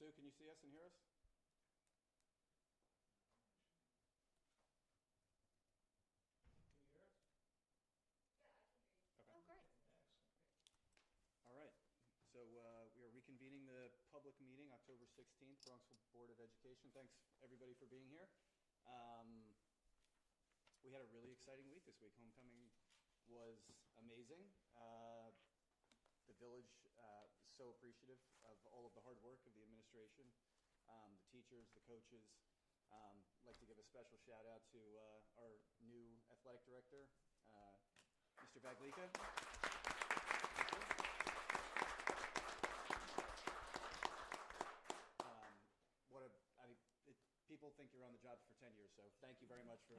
Sue, can you see us and hear us? Can you hear us? Okay. Oh, great. All right. So we are reconvening the public meeting, October 16th, Bronxville Board of Education. Thanks, everybody, for being here. We had a really exciting week this week. Homecoming was amazing. The village is so appreciative of all of the hard work of the administration, the teachers, the coaches. I'd like to give a special shout out to our new athletic director, Mr. Baglica. People think you're on the job for 10 years, so thank you very much for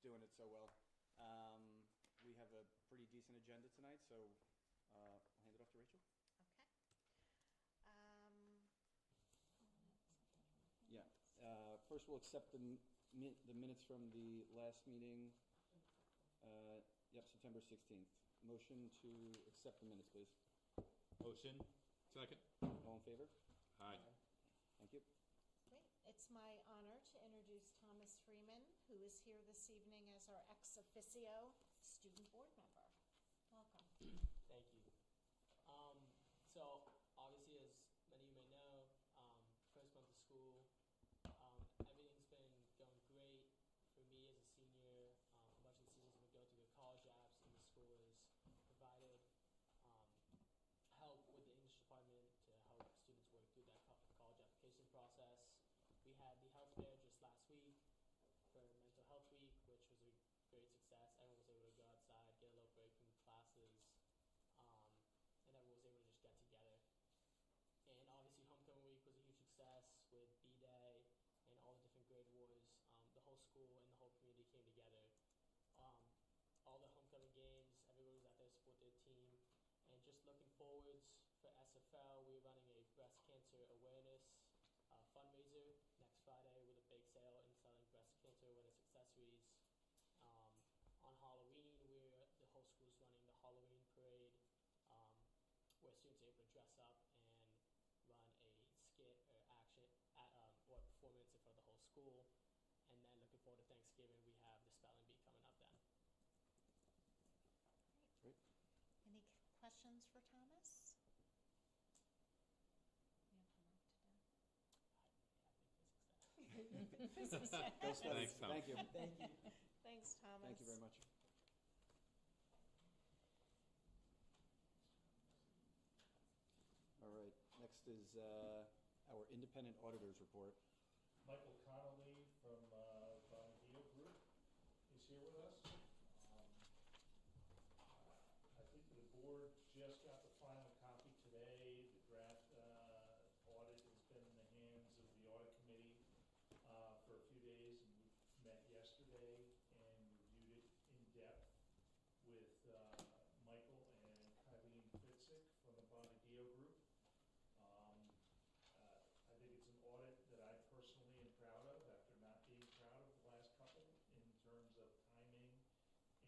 doing it so well. We have a pretty decent agenda tonight, so I'll hand it off to Rachel. Okay. Yeah. First, we'll accept the minutes from the last meeting. September 16th. Motion to accept the minutes, please. Motion. Second. All in favor? Aye. Thank you. Great. It's my honor to introduce Thomas Freeman, who is here this evening as our ex officio student board member. Welcome. Thank you. So obviously, as many of you may know, first month of school, everything's been going great. For me as a senior, a bunch of the seniors have been going through their college apps, and the school has provided help with the English department to help students work through that college application process. We had the health fair just last week for Mental Health Week, which was a great success. Everyone was able to go outside, get a little break from classes, and everyone was able to just get together. And obviously Homecoming Week was a huge success with B-Day and all the different grade wars. The whole school and the whole community came together. All the homecoming games, everybody was out there to support their team. And just looking forwards for SFL, we're running a breast cancer awareness fundraiser next Friday with a bake sale and selling breast cancer awareness accessories. On Halloween, the whole school is running the Halloween parade, where students are able to dress up and run a skit or action or performance in front of the whole school. And then looking forward to Thanksgiving, we have the spelling bee coming up then. Great. Any questions for Thomas? You have homework to do. I think physics then. Go studies. Thanks, Tom. Thank you. Thank you. Thanks, Thomas. Thank you very much. All right. Next is our independent auditors report. Michael Connolly from Bronxville Group is here with us. I think the board just got the final copy today. The draft audit has been in the hands of the audit committee for a few days, and we met yesterday and reviewed it in depth with Michael and Eileen Fitzik from the Bonadeo Group. I think it's an audit that I personally am proud of after not being proud of the last couple in terms of timing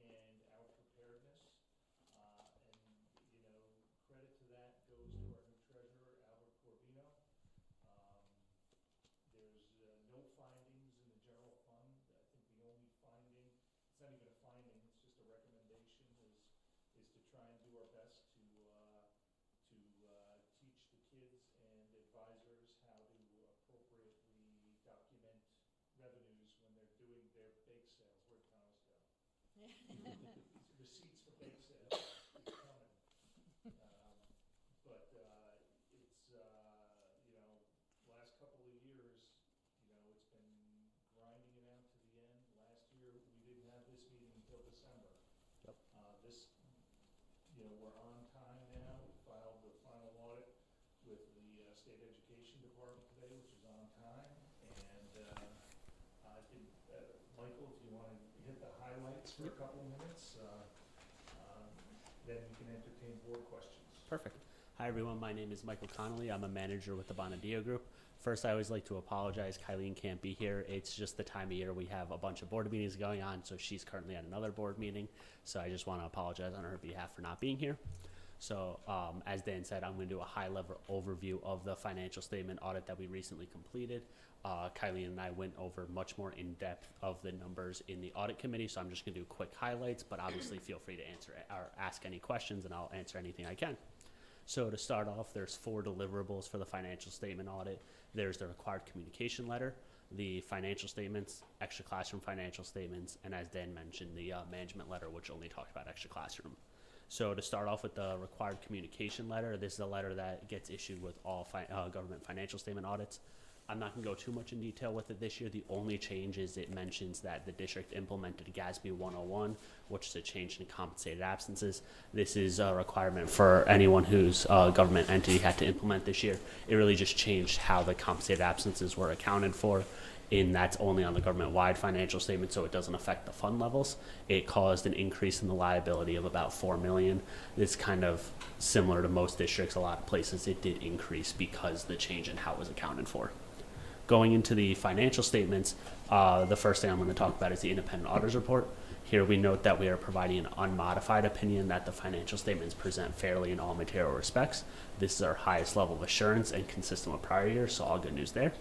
and our preparedness. And, you know, credit to that goes to our new treasurer, Albert Corbino. There's no findings in the general fund. I think the only finding, it's not even a finding, it's just a recommendation, is to try and do our best to teach the kids and advisors how to appropriately document revenues when they're doing their bake sales. Where'd Thomas go? Receipts for bake sales. It's coming. But it's, you know, last couple of years, you know, it's been grinding it out to the end. Last year, we didn't have this meeting until December. Yep. You know, we're on time now. We filed the final audit with the State Education Department today, which is on time. And I think, Michael, if you want to hit the highlights for a couple minutes, then we can entertain board questions. Perfect. Hi, everyone. My name is Michael Connolly. I'm a manager with the Bonadeo Group. First, I always like to apologize. Kylene can't be here. It's just the time of year we have a bunch of board meetings going on, so she's currently at another board meeting. So I just want to apologize on her behalf for not being here. So as Dan said, I'm going to do a high-level overview of the financial statement audit that we recently completed. Kylie and I went over much more in depth of the numbers in the audit committee, so I'm just going to do quick highlights, but obviously feel free to answer or ask any questions, and I'll answer anything I can. So to start off, there's 4 deliverables for the financial statement audit. There's the required communication letter, the financial statements, extra classroom financial statements, and as Dan mentioned, the management letter, which only talked about extra classroom. So to start off with the required communication letter, this is a letter that gets issued with all government financial statement audits. I'm not going to go too much in detail with it this year. The only change is it mentions that the district implemented GASB 101, which is a change in compensated absences. This is a requirement for anyone whose government entity had to implement this year. It really just changed how the compensated absences were accounted for. And that's only on the government-wide financial statement, so it doesn't affect the fund levels. It caused an increase in the liability of about $4 million. It's kind of similar to most districts. A lot of places it did increase because the change in how it was accounted for. Going into the financial statements, the first thing I'm going to talk about is the independent auditor's report. Here we note that we are providing an unmodified opinion that the financial statements present fairly in all material respects. This is our highest level of assurance and consistent with prior years, so all good news there.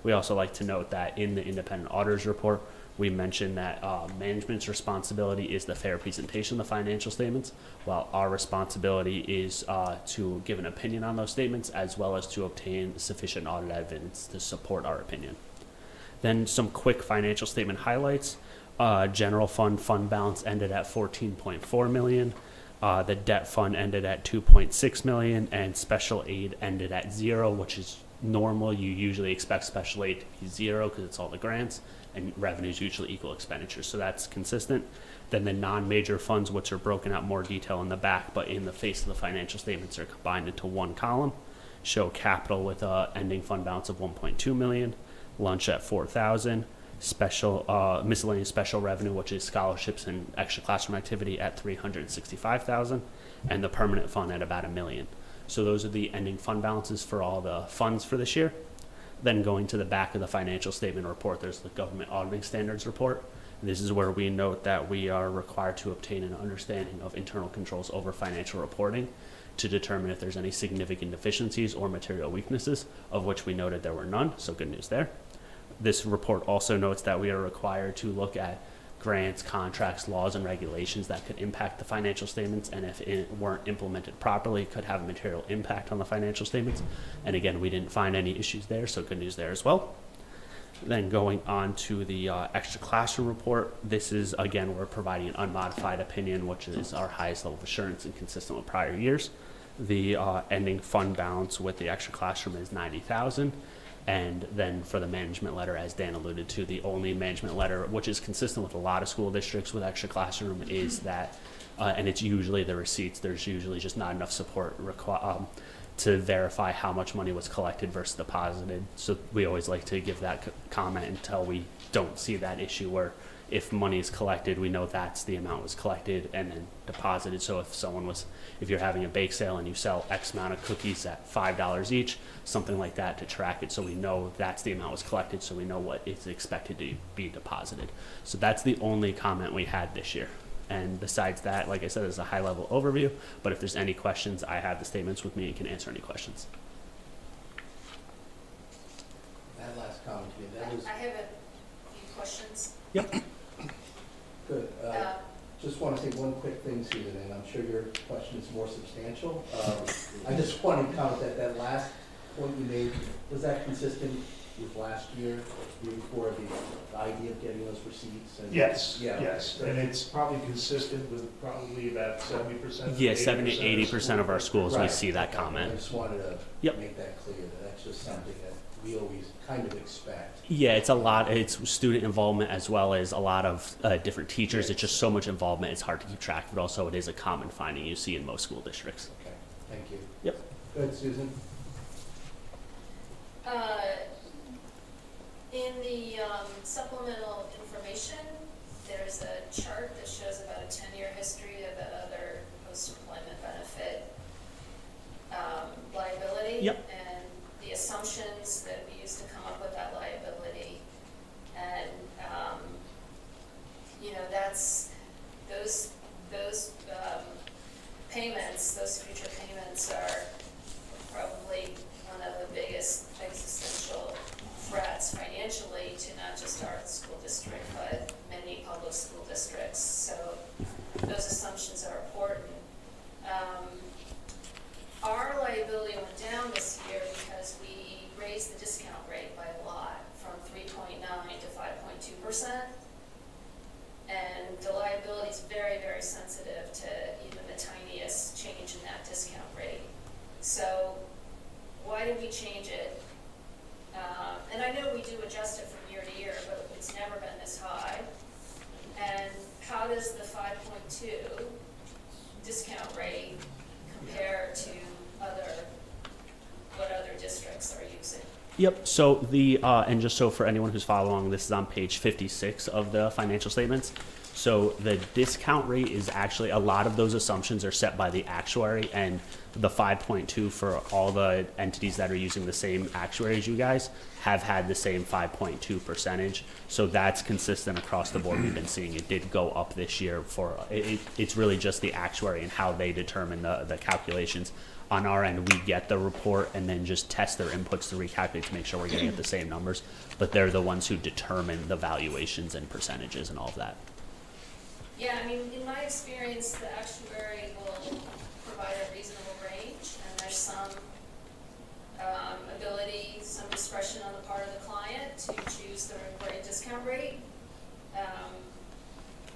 We also like to note that in the independent auditor's report, we mentioned that management's responsibility is the fair presentation of the financial statements, while our responsibility is to give an opinion on those statements, as well as to obtain sufficient audit evidence to support our opinion. Then some quick financial statement highlights. General fund balance ended at $14.4 million. The debt fund ended at $2.6 million, and special aid ended at 0, which is normal. You usually expect special aid to be 0 because it's all the grants, and revenues usually equal expenditures, so that's consistent. Then the non-major funds, which are broken out more detail in the back, but in the face of the financial statements are combined into one column, show capital with a ending fund balance of $1.2 million, lunch at $4,000, special miscellaneous special revenue, which is scholarships and extra classroom activity, at $365,000, and the permanent fund at about $1 million. So those are the ending fund balances for all the funds for this year. Then going to the back of the financial statement report, there's the government auditing standards report. This is where we note that we are required to obtain an understanding of internal controls over financial reporting to determine if there's any significant deficiencies or material weaknesses, of which we noted there were none, so good news there. This report also notes that we are required to look at grants, contracts, laws, and regulations that could impact the financial statements, and if it weren't implemented properly, could have a material impact on the financial statements. And again, we didn't find any issues there, so good news there as well. Then going on to the extra classroom report, this is, again, we're providing an unmodified opinion, which is our highest level of assurance and consistent with prior years. The ending fund balance with the extra classroom is $90,000. And then for the management letter, as Dan alluded to, the only management letter, which is consistent with a lot of school districts with extra classroom, is that, and it's usually the receipts, there's usually just not enough support to verify how much money was collected versus deposited. So we always like to give that comment until we don't see that issue where if money is collected, we know that's the amount was collected and then deposited. So if you're having a bake sale and you sell X amount of cookies at $5 each, something like that to track it so we know that's the amount was collected, so we know what is expected to be deposited. So that's the only comment we had this year. And besides that, like I said, it's a high-level overview, but if there's any questions, I have the statements with me and can answer any questions. That last comment, that was I have a few questions. Yep. good. Just want to say one quick thing, Susan, and I'm sure your question is more substantial. I just wanted to comment that last point you made, was that consistent with last year, year before, the idea of getting those receipts? And Yes, yeah, yes, and it's probably consistent with probably about 70%. Yeah, 70-80% of our schools, we Right. see that comment. I just wanted to Yep. make that clear, that that's just something that we always kind of expect. Yeah, it's student involvement as well as a lot of different teachers. It's just so much involvement, it's hard to keep track of it. Also, it is a common finding you see in most school districts. Okay, thank you. Yep. Good, Susan? In the supplemental information, there's a chart that shows about a 10-year history of that other post-employment benefit liability. Yep. And the assumptions that we used to come up with that liability. And, that's those payments, those future And the liability is very, very sensitive to even the tiniest change in that discount rate. So why did we change it? And I know we do adjust it from year to year, but it's never been this high. And how does the 5.2 discount rate compare to what other districts are using? Yep, so and just so for anyone who's following along, this is on page 56 of the financial statements. So the discount rate is actually, a lot of those assumptions are set by the actuary, and the 5.2 for all the entities that are using the same actuary as you guys have had the same 5.2 percentage. So that's consistent across the board. We've been seeing it did go up this year it's really just the actuary and how they determine the calculations. On our end, we get the report and then just test their inputs to recalculate to make sure we're getting at the same numbers. But they're the ones who determine the valuations and percentages and all of that. Yeah, I mean, in my experience, the actuary will provide a reasonable range, and there's some ability, some discretion on the part of the client to choose the right discount rate.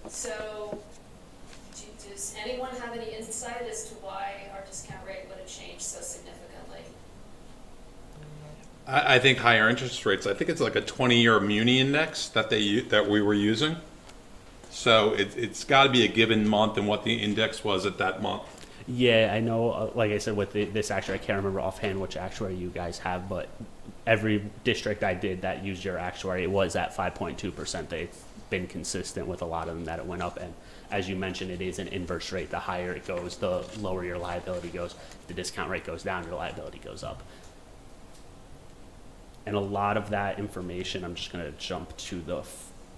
So does anyone have any insight as to why our discount rate would have changed so significantly? I think higher interest rates, I think it's like a 20-year muni index that we were using. So it's got to be a given month and what the index was at that month. Yeah, I know, like I said, with this actuary, I can't remember offhand which actuary you guys have, but every district I did that used your actuary, it was at 5.2%. They've been consistent with a lot of them that it went up. And as you mentioned, it is an inverse rate. The higher it goes, the lower your liability goes. The discount rate goes down, your liability goes up. And a lot of that information, I'm just going to jump to the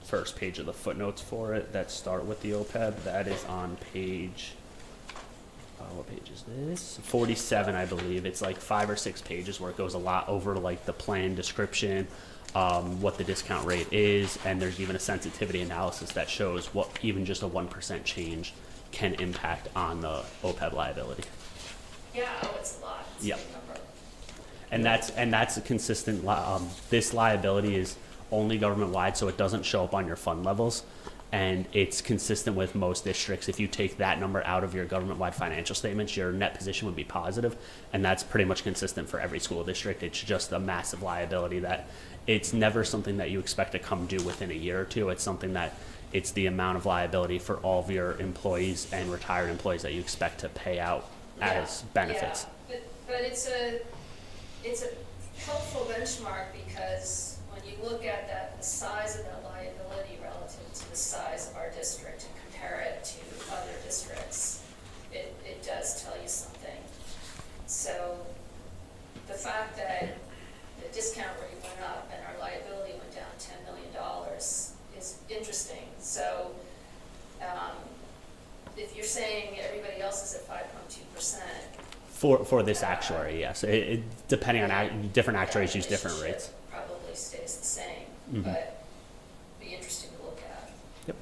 first page of the footnotes for it that start with the OPEB. That is on page, what page is this? 47, I believe. It's like 5 or 6 pages where it goes a lot over like the plan description, what the discount rate is, and there's even a sensitivity analysis that shows what even just a 1% change can impact on the OPEB liability. Yeah, oh, it's a lot. It's Yep. a big number. And that's a consistent, this liability is only government-wide, so it doesn't show up on your fund levels, and it's consistent with most districts. If you take that number out of your government-wide financial statements, your net position would be positive, and that's pretty much consistent for every school district. It's just a massive liability that it's never something that you expect to come due within a year or two. It's something that it's the amount of liability for all of your employees and retired employees that you expect to pay out as benefits. Yeah, but it's a helpful benchmark because when you look at the size of that liability relative to the size of our district and compare it to other districts, it does tell you something. So the fact that the discount rate went up and our liability went down $10 million is interesting. So if you're saying everybody else is at 5.2%, For this actuary, yes. It depending on different actuaries use different rates. Probably stays the same, Mhm. but be interesting to look at. Yep.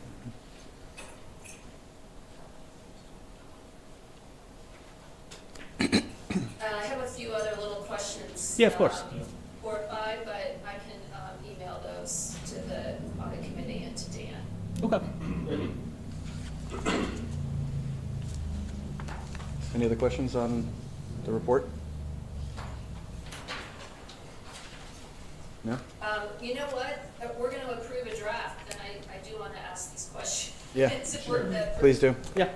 I have a few other little questions. Yeah, of course. Or by, but I can email those to the audit committee and to Dan. Okay. Any other questions on the report? No? You know what? We're going to approve a draft, and I do want to ask these questions. Yeah, It's important that- Please do. Yeah.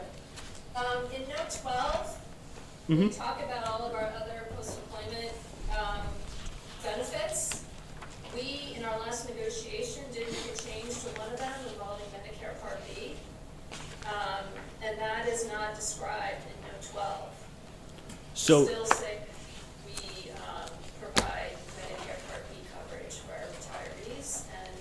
In note 12, Mm-hmm. we talk about all of our other post-employment benefits. We, in our last negotiation, did make a change to one of them involving Medicare Part B, and that is not described in note 12. So, Still say we provide Medicare Part B coverage for our retirees, and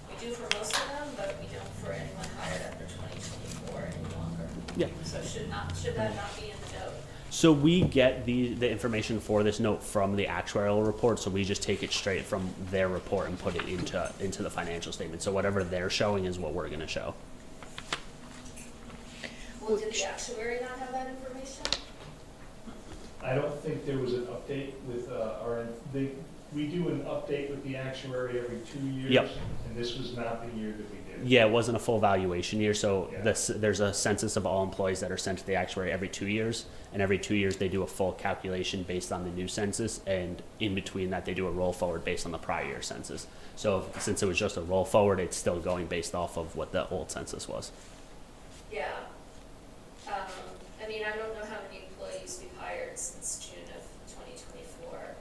we do for most of them, but we don't for anyone hired after 2024 any longer. yeah. So should that not be in the note? So we get the information for this note from the actuarial report, so we just take it straight from their report and put it into the financial statement. So whatever they're showing is what we're gonna show. Well, did the actuary not have that information? I don't think there was an update with the we do an update with the actuary every 2 years. Yep. And this was not the year that we did. Yeah, it wasn't a full valuation year, so Yeah. there's a census of all employees that are sent to the actuary every 2 years, and every 2 years they do a full calculation based on the new census, and in between that they do a roll forward based on the prior year census. So since it was just a roll forward, it's still going based off of what the old census was. Yeah. I mean, I don't know how many employees we've hired since June of 2024,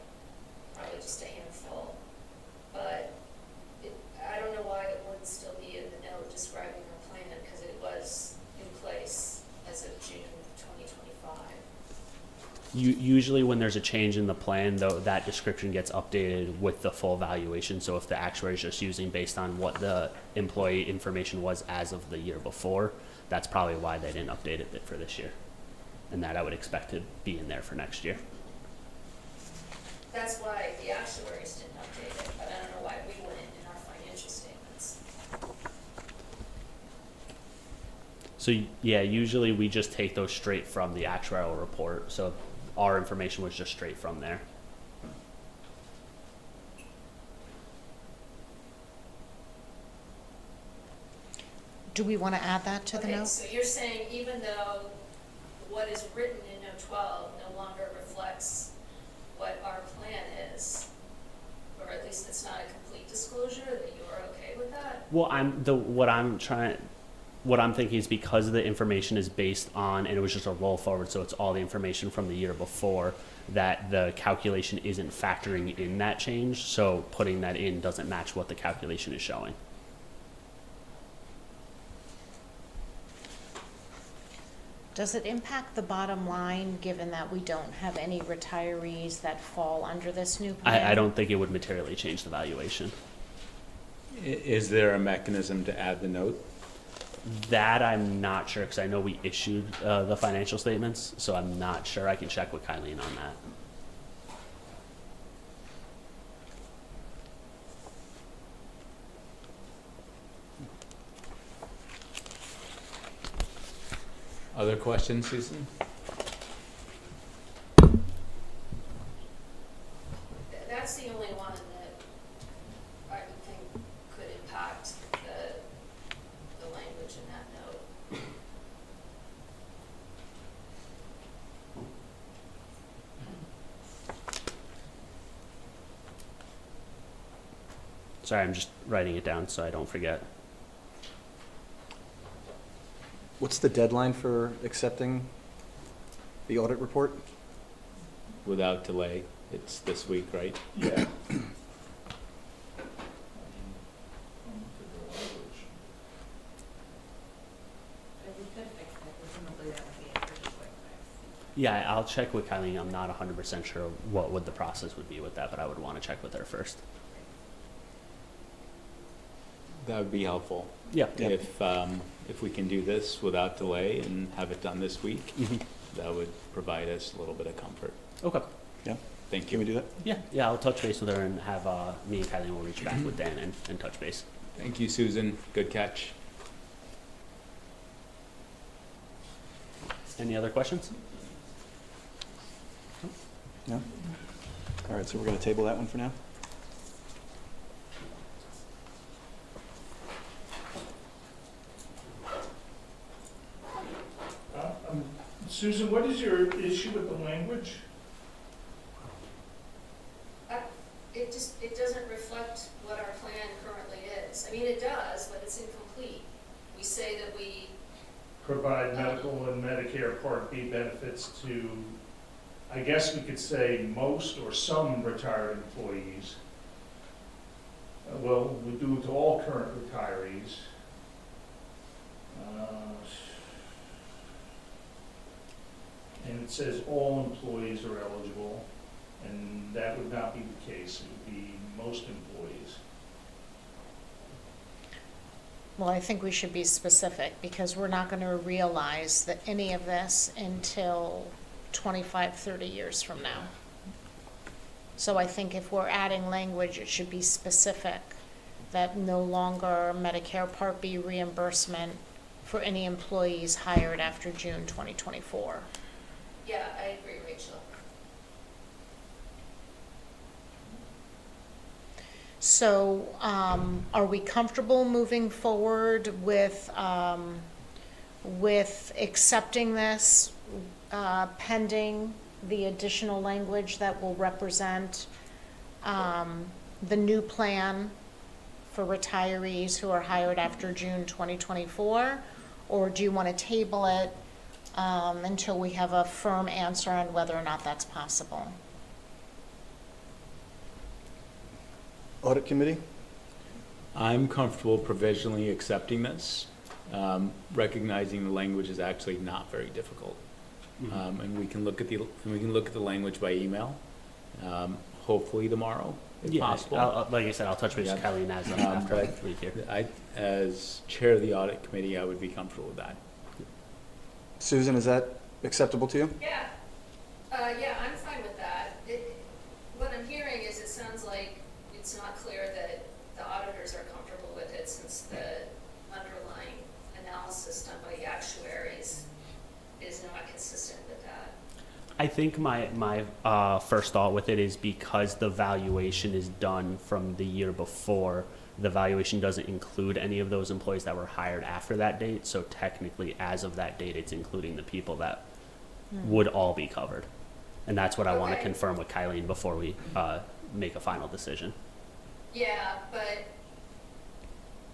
probably just a handful. But I don't know why it wouldn't still be in the note describing our plan, because it was in place as of June 2025. Usually when there's a change in the plan, though, that description gets updated with the full valuation. So if the actuary is just using based on what the employee information was as of the year before, that's probably why they didn't update it for this year. And that I would expect to be in there for next year. That's why the actuaries didn't update it, but I don't know why we wouldn't in our financial statements. So yeah, usually we just take those straight from the actuarial report. So our information was just straight from there. Do we want to add that to the Okay, note? so you're saying even though what is written in note 12 no longer reflects what our plan is, or at least it's not a complete disclosure, that you're okay with that? Well, what I'm thinking is because the information is based on, and it was just a roll forward, so it's all the information from the year before, that the calculation isn't factoring in that change. So putting that in doesn't match what the calculation is showing. Does it impact the bottom line, given that we don't have any retirees that fall under this new plan? I don't think it would materially change the valuation. Is there a mechanism to add the note? That I'm not sure, because I know we issued the financial statements, so I'm not sure. I can check with Kylene on that. Other questions, Susan? That's the only one that I would think could impact the language in that note. Sorry, I'm just writing it down so I don't forget. What's the deadline for accepting the audit report? Without delay, it's this week, right? Yeah. Yeah, I'll check with Kylene. I'm not 100% sure what would the process would be with that, but I would want to check with her first. That would be helpful. Yeah. If we can do this without delay and have it done this week, that would provide us a little bit of comfort. Okay. Yeah, Thank can we you. do that? Yeah, I'll touch base with her and have me and Kylene will reach back with Dan and touch base. Thank you, Susan. Good catch. Any other questions? No? All right, so we're going to table that one for now? Susan, what is your issue with the language? It doesn't reflect what our plan currently is. I mean, it does, but it's incomplete. We say that we, Provide medical and Medicare Part B benefits to, I guess we could say most or some retired employees. Well, we do it to all current retirees. And it says all employees are eligible, and that would not be the case. It would be most employees. Well, I think we should be specific, because we're not going to realize that any of this until 25, 30 years from now. So I think if we're adding language, it should be specific, that no longer Medicare Part B reimbursement for any employees hired after June 2024. yeah, I agree, Rachel. So, are we comfortable moving forward with accepting this, pending the additional language that will represent, the new plan for retirees who are hired after June 2024? Or do you want to table it, until we have a firm answer on whether or not that's possible? Audit committee? I'm comfortable provisionally accepting this, recognizing the language is actually not very difficult. And we can look at the language by email, hopefully tomorrow, if Yeah, possible. like I said, I'll touch base with Yeah. Kelly Naz after I leave here. As chair of the audit committee, I would be comfortable with that. Susan, is that acceptable to you? Yeah, I'm fine with that. What I'm hearing is it sounds like it's not clear that the auditors are comfortable with it since the underlying analysis done by the actuaries is not consistent with that. I think my first thought with it is because the valuation is done from the year before, the valuation doesn't include any of those employees that were hired after that date. So technically, as of that date, it's including the people that would all be covered. And that's what I want to Okay. confirm with Kylene before we make a final decision. Yeah, but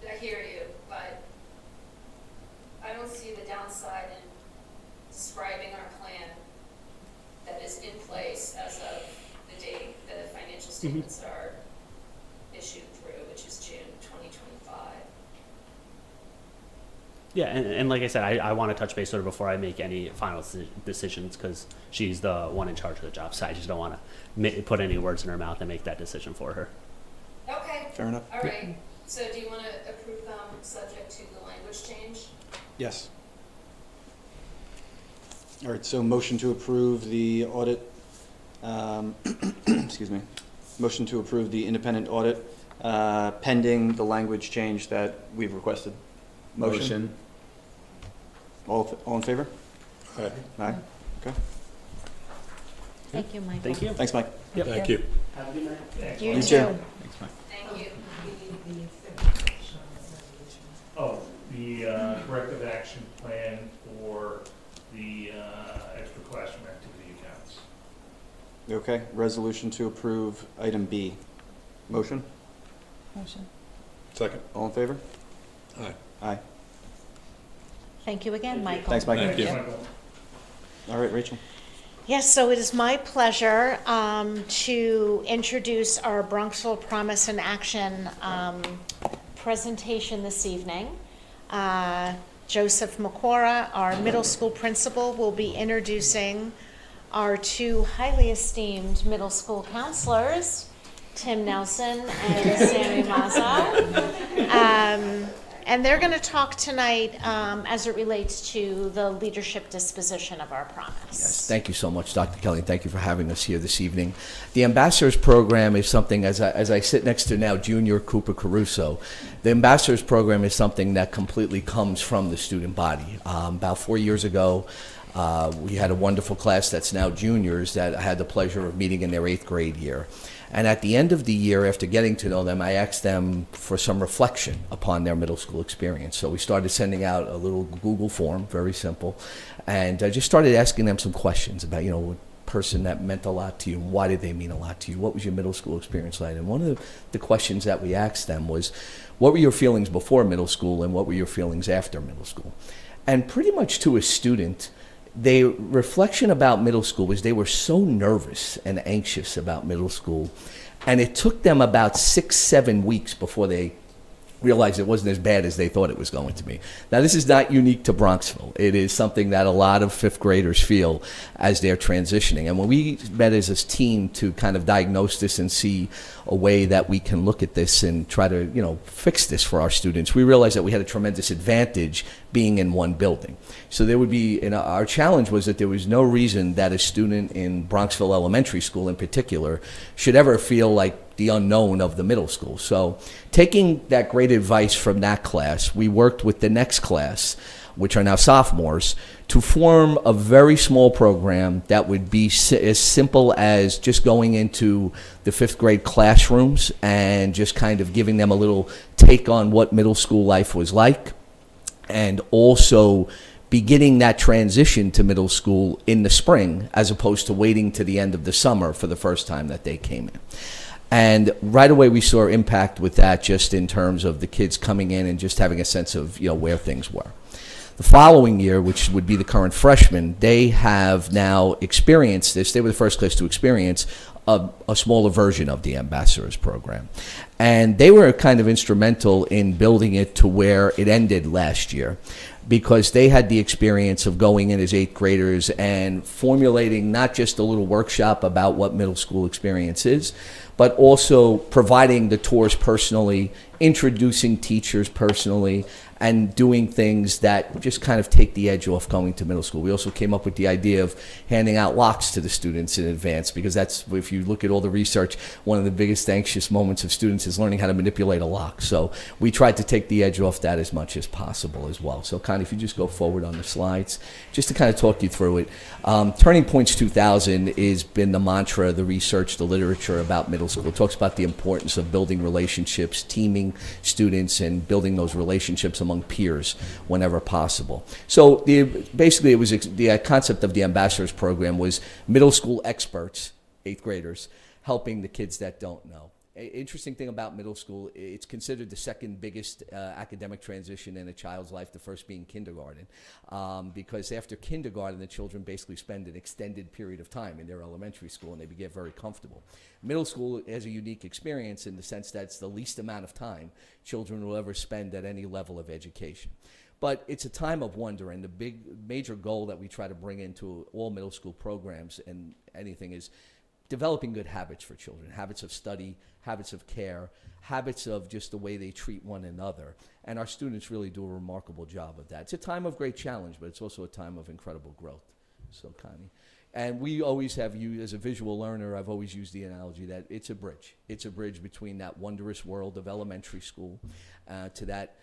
I hear you, but I don't see the downside in describing our plan that is in place as of the date the financial statements are issued through, which is June 2025. Yeah, and like I said, I want to touch base with her before I make any final decisions because she's the one in charge of the job. So I just don't want to put any words in her mouth and make that decision for her. Okay, Fair enough. all right. So do you want to approve them subject to the language change? Yes. All right, so motion to approve the audit, excuse me, motion to approve the independent audit pending the language change that we've requested. Motion? All in favor? Aye. Aye, okay. Thank you, Michael. Thank you. Thanks, Mike. Yep. Thank you. Have a good night. Thanks. You You too. too. Thanks, Mike. Thank you. Oh, the corrective action plan for the extra classroom activity accounts. Okay, resolution to approve item B. Motion? Motion. Second. All in favor? Aye. Aye. Thank you again, Michael. Thanks, Mike. Thank you. Michael. All right, Rachel. Yes, so it is my pleasure to introduce our Bronxville Promise in Action presentation this evening. Joseph Macora, our middle school principal, will be introducing our two highly esteemed middle school counselors, Tim Nelson and Sammy Mazza. And they're going to talk tonight as it relates to the leadership disposition of our promise. Yes, thank you so much, Dr. Kelly, and thank you for having us here this evening. The Ambassadors Program is something, as I sit next to now Junior Cooper Caruso, the Ambassadors Program is something that completely comes from the student body. About 4 years ago, we had a wonderful class that's now juniors that I had the pleasure of meeting in their 8th grade year. And at the end of the year, after getting to know them, I asked them for some reflection upon their middle school experience. So we started sending out a little Google form, very simple, and I just started asking them some questions about, a person that meant a lot to you, and why did they mean a lot to you? What was your middle school experience like? And one of the questions that we asked them was, what were your feelings before middle school, and what were your feelings after middle school? And pretty much to a student, their reflection about middle school was they were so nervous and anxious about middle school, and it took them about 6-7 weeks before they realized it wasn't as bad as they thought it was going to be. Now, this is not unique to Bronxville. It is something that a lot of 5th graders feel as they're transitioning. And when we met as a team to kind of diagnose this and see a way that we can look at this and try to, fix this for our students, we realized that we had a tremendous advantage being in one building. So there would be, our challenge was that there was no reason that a student in Bronxville Elementary School in particular should ever feel like the unknown of the middle school. So taking that great advice from that class, we worked with the next class, which are now sophomores, to form a very small program that would be as simple as just going into the 5th grade classrooms and just kind of giving them a little take on what middle school life was like, and also beginning that transition to middle school in the spring as opposed to waiting to the end of the summer for the first time that they came in. And right away we saw impact with that, just in terms of the kids coming in and just having a sense of, where things were. The following year, which would be the current freshmen, they have now experienced this. They were the first class to experience a smaller version of the Ambassadors program. And they were kind of instrumental in building it to where it ended last year, because they had the experience of going in as 8th graders and formulating not just a little workshop about what middle school experience is, but also providing the tours personally, introducing teachers personally, and doing things that just kind of take the edge off going to middle school. We also came up with the idea of handing out locks to the students in advance, because that's, if you look at all the research, one of the biggest anxious moments of students is learning how to manipulate a lock. So we tried to take the edge off that as much as possible as well. So kind of, if you just go forward on the slides, just to kind of talk you through it. Turning Points 2000 has been the mantra, the research, the literature about middle school. It talks about the importance of building relationships, teaming students, and building those relationships among peers whenever possible. So basically, it was the concept of the Ambassadors program was middle school experts, 8th graders, helping the kids that don't know. Interesting thing about middle school, it's considered the second biggest academic transition in a child's life, the first being kindergarten, because after kindergarten, the children basically spend an extended period of time in their elementary school, and they get very comfortable. Middle school has a unique experience in the sense that it's the least amount of time children will ever spend at any level of education. But it's a time of wonder, and the major goal that we try to bring into all middle school programs and anything is developing good habits for children, habits of study, habits of care, habits of just the way they treat one another. And our students really do a remarkable job of that. It's a time of great challenge, but it's also a time of incredible growth. So, Connie. And we always have you, as a visual learner, I've always used the analogy that it's a bridge. It's a bridge between that wondrous world of elementary school to that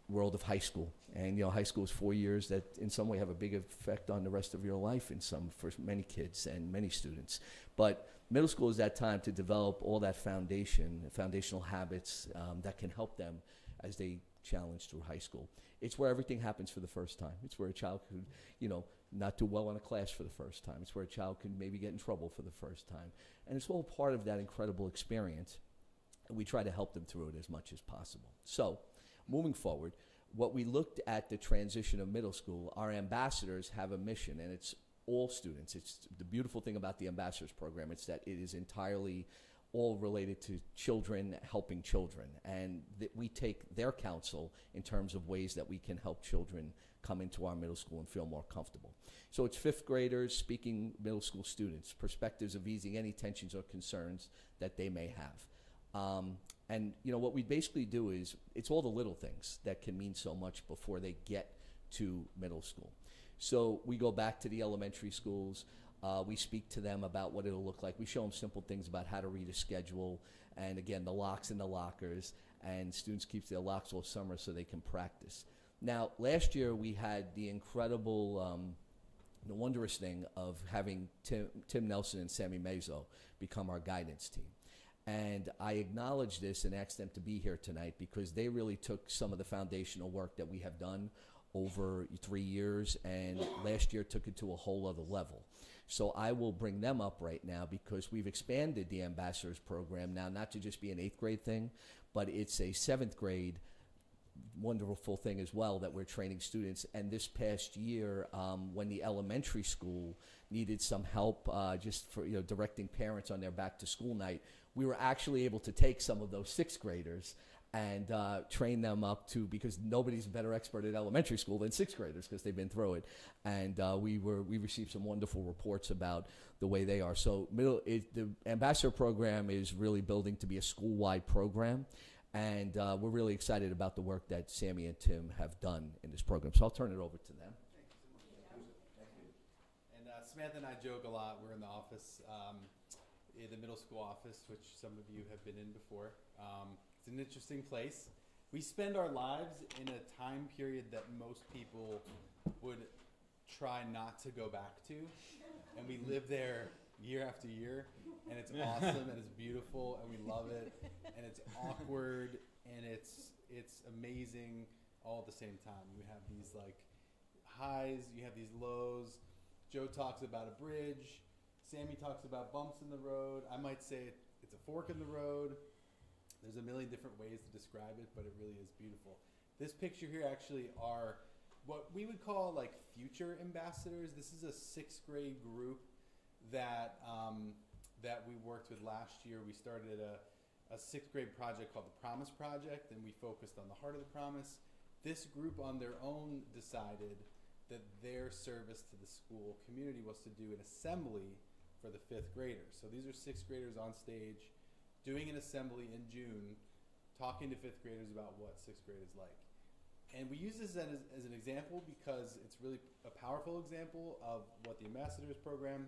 world of high school. And, high school is 4 years that in some way have a big effect on the rest of your life for many kids and many students. But middle school is that time to develop all that foundational habits that can help them as they challenge through high school. It's where everything happens for the first time. It's where a child could, not do well in a class for the first time. It's where a child could maybe get in trouble for the first time. And it's all part of that incredible experience. And we try to help them through it as much as possible. So, moving forward, what we looked at the transition of middle school, our ambassadors have a mission, and it's all students. It's the beautiful thing about the Ambassadors program. It's that it is entirely all related to children helping children, and that we take their counsel in terms of ways that we can help children come into our middle school and feel more comfortable. So it's 5th graders speaking middle school students, perspectives of easing any tensions or concerns that they may have. And what we basically do is, it's all the little things that can mean so much before they get to middle school. So we go back to the elementary schools. We speak to them about what it'll look like. We show them simple things about how to read a schedule, and again, the locks in the lockers, and students keep their locks all summer so they can practice. Now, last year we had the incredible, the wondrous thing of having Tim Nelson and Sammy Mazo become our guidance team. And I acknowledge this and ask them to be here tonight because they really took some of the foundational work that we have done over 3 years, and last year took it to a whole other level. So I will bring them up right now because we've expanded the Ambassadors program now, not to just be an 8th grade thing, but it's a 7th grade wonderful thing as well that we're training students. And this past year, when the elementary school needed some help just for directing parents on their back to school night, we were actually able to take some of those 6th graders and train them up to, because nobody's a better expert at elementary school than 6th graders because they've been through it. And we received some wonderful reports about the way they are. So the Ambassador program is really building to be a school-wide program. And we're really excited about the work that Sammy and Tim have done in this program. So I'll turn it over to them. Thank you. And Samantha and I joke a lot. We're in the office. in the middle school office, which some of you have been in before. It's an interesting place. We spend our lives in a time period that most people would try not to go back to, and we live there year after year, and it's awesome and it's beautiful and we love it, and it's awkward and it's amazing all at the same time. You have these like highs, you have these lows. Joe talks about a bridge. Sammy talks about bumps in the road. I might say it's a fork in the road. There's a million different ways to describe it, but it really is beautiful. This picture here actually are what we would call like future ambassadors. This is a 6th grade group that that we worked with last year. We started a 6th grade project called the Promise Project, and we focused on the heart of the promise. This group on their own decided that their service to the school community was to do an assembly for the 5th graders. So these are 6th graders on stage doing an assembly in June, talking to 5th graders about what 6th grade is like. And we use this as an example because it's really a powerful example of what the Ambassadors Program,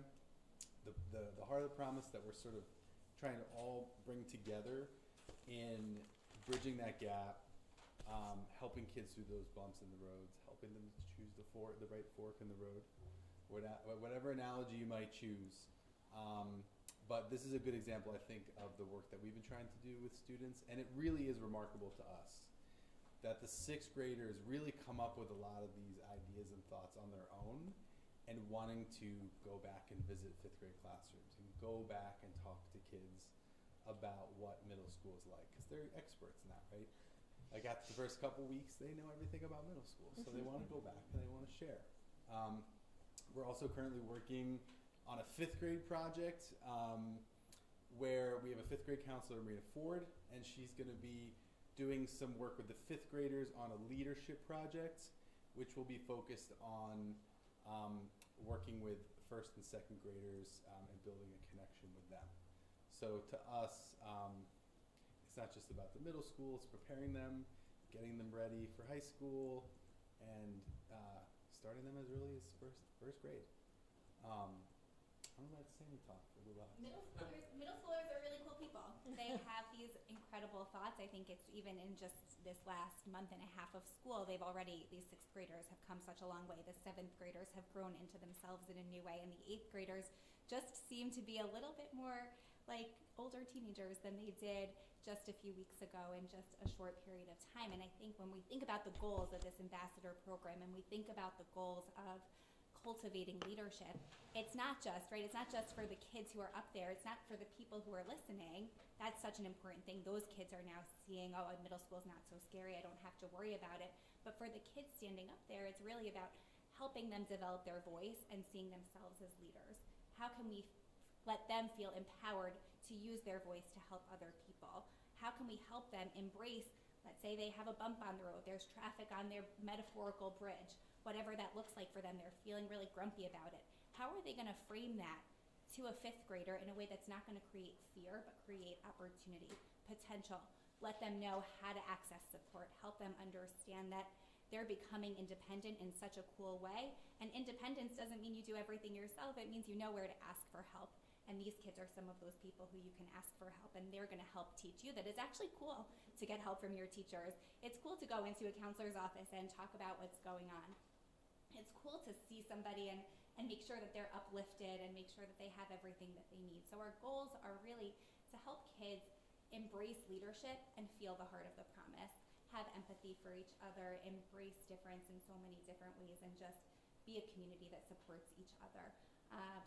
the Heart of the Promise that we're sort of trying to all bring together in bridging that gap, helping kids through those bumps in the roads, helping them to choose the right fork in the road, whatever analogy you might choose. But this is a good example, I think, of the work that we've been trying to do with students, and it really is remarkable to us that the 6th graders really come up with a lot of these ideas and thoughts on their own, and wanting to go back and visit 5th grade classrooms and go back and talk to kids about what middle school is like, because they're experts in that, right? Like after the first couple weeks, they know everything about middle school, so they want to go back and they want to share. We're also currently working on a 5th grade project where we have a 5th grade counselor, Marina Ford, and she's going to be doing some work with the 5th graders on a leadership project, which will be focused on working with 1st and 2nd graders and building a connection with them. So to us, it's not just about the middle school, it's preparing them, getting them ready for high school, and starting them as early as first grade. I'm gonna let Sammy talk a little about Middle schoolers are really cool people. They have these incredible thoughts. I think it's even in just this last month and a half of school, these 6th graders have come such a long way. The 7th graders have grown into themselves in a new way, and the 8th graders just seem to be a little bit more like older teenagers than they did just a few weeks ago in just a short period of time. And I think when we think about the goals of this ambassador program, and we think about the goals of cultivating leadership, it's not just, right, it's not just for the kids who are up there, it's not for the people who are listening. That's such an important thing. Those kids are now seeing, oh, middle school is not so scary, I don't have to worry about it. But for the kids standing up there, it's really about helping them develop their voice and seeing themselves as leaders. How can we let them feel empowered to use their voice to help other people? How can we help them embrace, let's say they have a bump on the road, there's traffic on their metaphorical bridge, whatever that looks like for them, they're feeling really grumpy about it. How are they going to frame that to a 5th grader in a way that's not going to create fear, but create opportunity, potential? Let them know how to access support, help them understand that they're becoming independent in such a cool way. And independence doesn't mean you do everything yourself, it means you know where to ask for help. And these kids are some of those people who you can ask for help, and they're going to help teach you that it's actually cool to get help from your teachers. It's cool to go into a counselor's office and talk about what's going on. It's cool to see somebody and make sure that they're uplifted and make sure that they have everything that they need. So our goals are really to help kids embrace leadership and feel the heart of the promise, have empathy for each other, embrace difference in so many different ways, and just be a community that supports each other.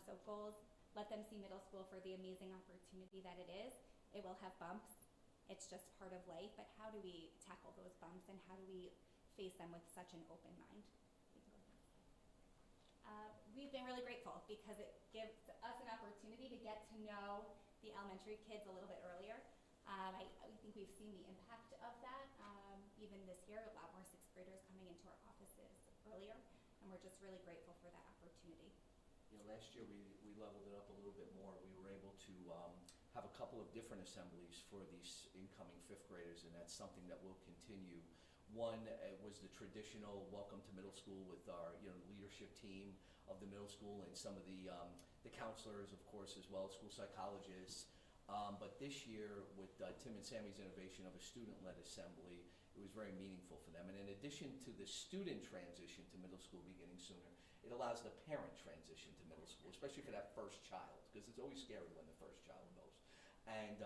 So goals, let them see middle school for the amazing opportunity that it is. It will have bumps. It's just part of life, but how do we tackle those bumps, and how do we face them with such an open mind? We've been really grateful because it gives us an opportunity to get to know the elementary kids a little bit earlier. I think we've seen the impact of that. Even this year, a lot more 6th graders coming into our offices earlier, and we're just really grateful for that opportunity. You know, last year we leveled it up a little bit more. We were able to have a couple of different assemblies for these incoming 5th graders, and that's something that will continue. One was the traditional welcome to middle school with our leadership team of the middle school and some of the the counselors, of course, as well as school psychologists. But this year, with Tim and Sammy's innovation of a student-led assembly, it was very meaningful for them. And in addition to the student transition to middle school beginning sooner, it allows the parent transition to middle school, especially for that first child, because it's always scary when the first child goes. And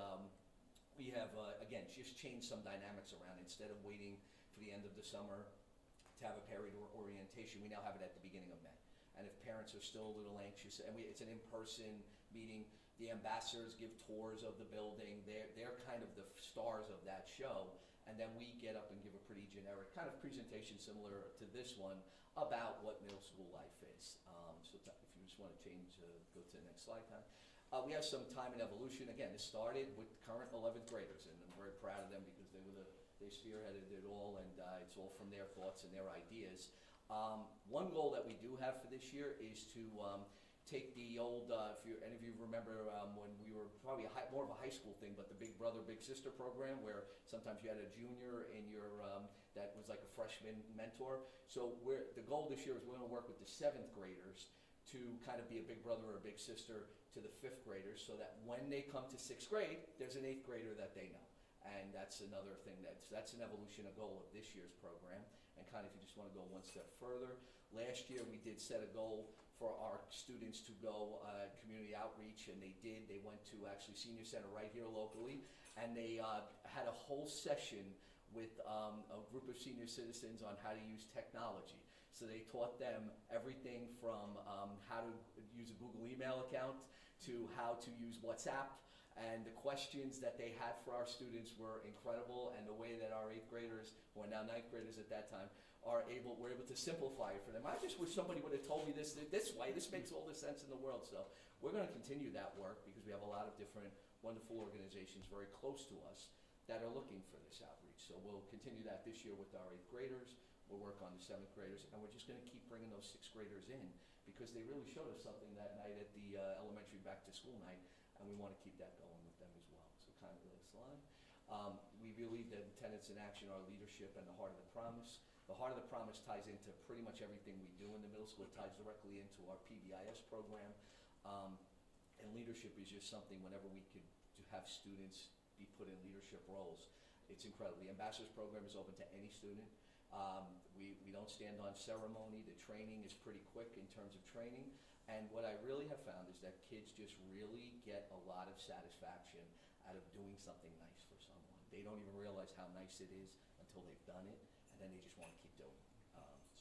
we have, again, just changed some dynamics around. Instead of waiting for the end of the summer to have a parent orientation, we now have it at the beginning of May. And if parents are still a little anxious, and it's an in-person meeting, the ambassadors give tours of the building. They're kind of the stars of that show. And then we get up and give a pretty generic kind of presentation similar to this one about what middle school life is. So if you just want to change, go to the next slide, Tom. We have some time and evolution. Again, this started with current 11th graders, and I'm very proud of them because they spearheaded it all, and it's all from their thoughts and their ideas. One goal that we do have for this year is to take the old, if any of you remember when we were probably more of a high school thing, but the Big Brother, Big Sister program, where sometimes you had a junior in your, that was like a freshman mentor. So the goal this year is we're going to work with the 7th graders to kind of be a big brother or a big sister to the 5th graders, so that when they come to 6th grade, there's an 8th grader that they know. And that's another thing that's an evolution, a goal of this year's program. And kind of if you just want to go one step further, last year we did set a goal for our students to go community outreach, and they did. They went to actually Senior Center right here locally, and they had a whole session with a group of senior citizens on how to use technology. So they taught them everything from how to use a Google email account to how to use WhatsApp. And the questions that they had for our students were incredible, and the way that our 8th graders, or now 9th graders at that time, were able to simplify it for them. I just wish somebody would have told me this way. This makes all the sense in the world. So we're going to continue that work because we have a lot of different wonderful organizations very close to us that are looking for this outreach. So we'll continue that this year with our 8th graders. We'll work on the 7th graders, and we're just going to keep bringing those 6th graders in because they really showed us something that night at the elementary back to school night, and we want to keep that going with them as well. So kind of the slide. We believe that tenets in action are leadership and the heart of the promise. The heart of the promise ties into pretty much everything we do in the middle school. It ties directly into our PBIS program. And leadership is just something whenever we could have students be put in leadership roles, it's incredible. The Ambassadors program is open to any student. We don't stand on ceremony. The training is pretty quick in terms of training. And what I really have found is that kids just really get a lot of satisfaction out of doing something nice for someone. They don't even realize how nice it is until they've done it, and then they just want to keep doing it.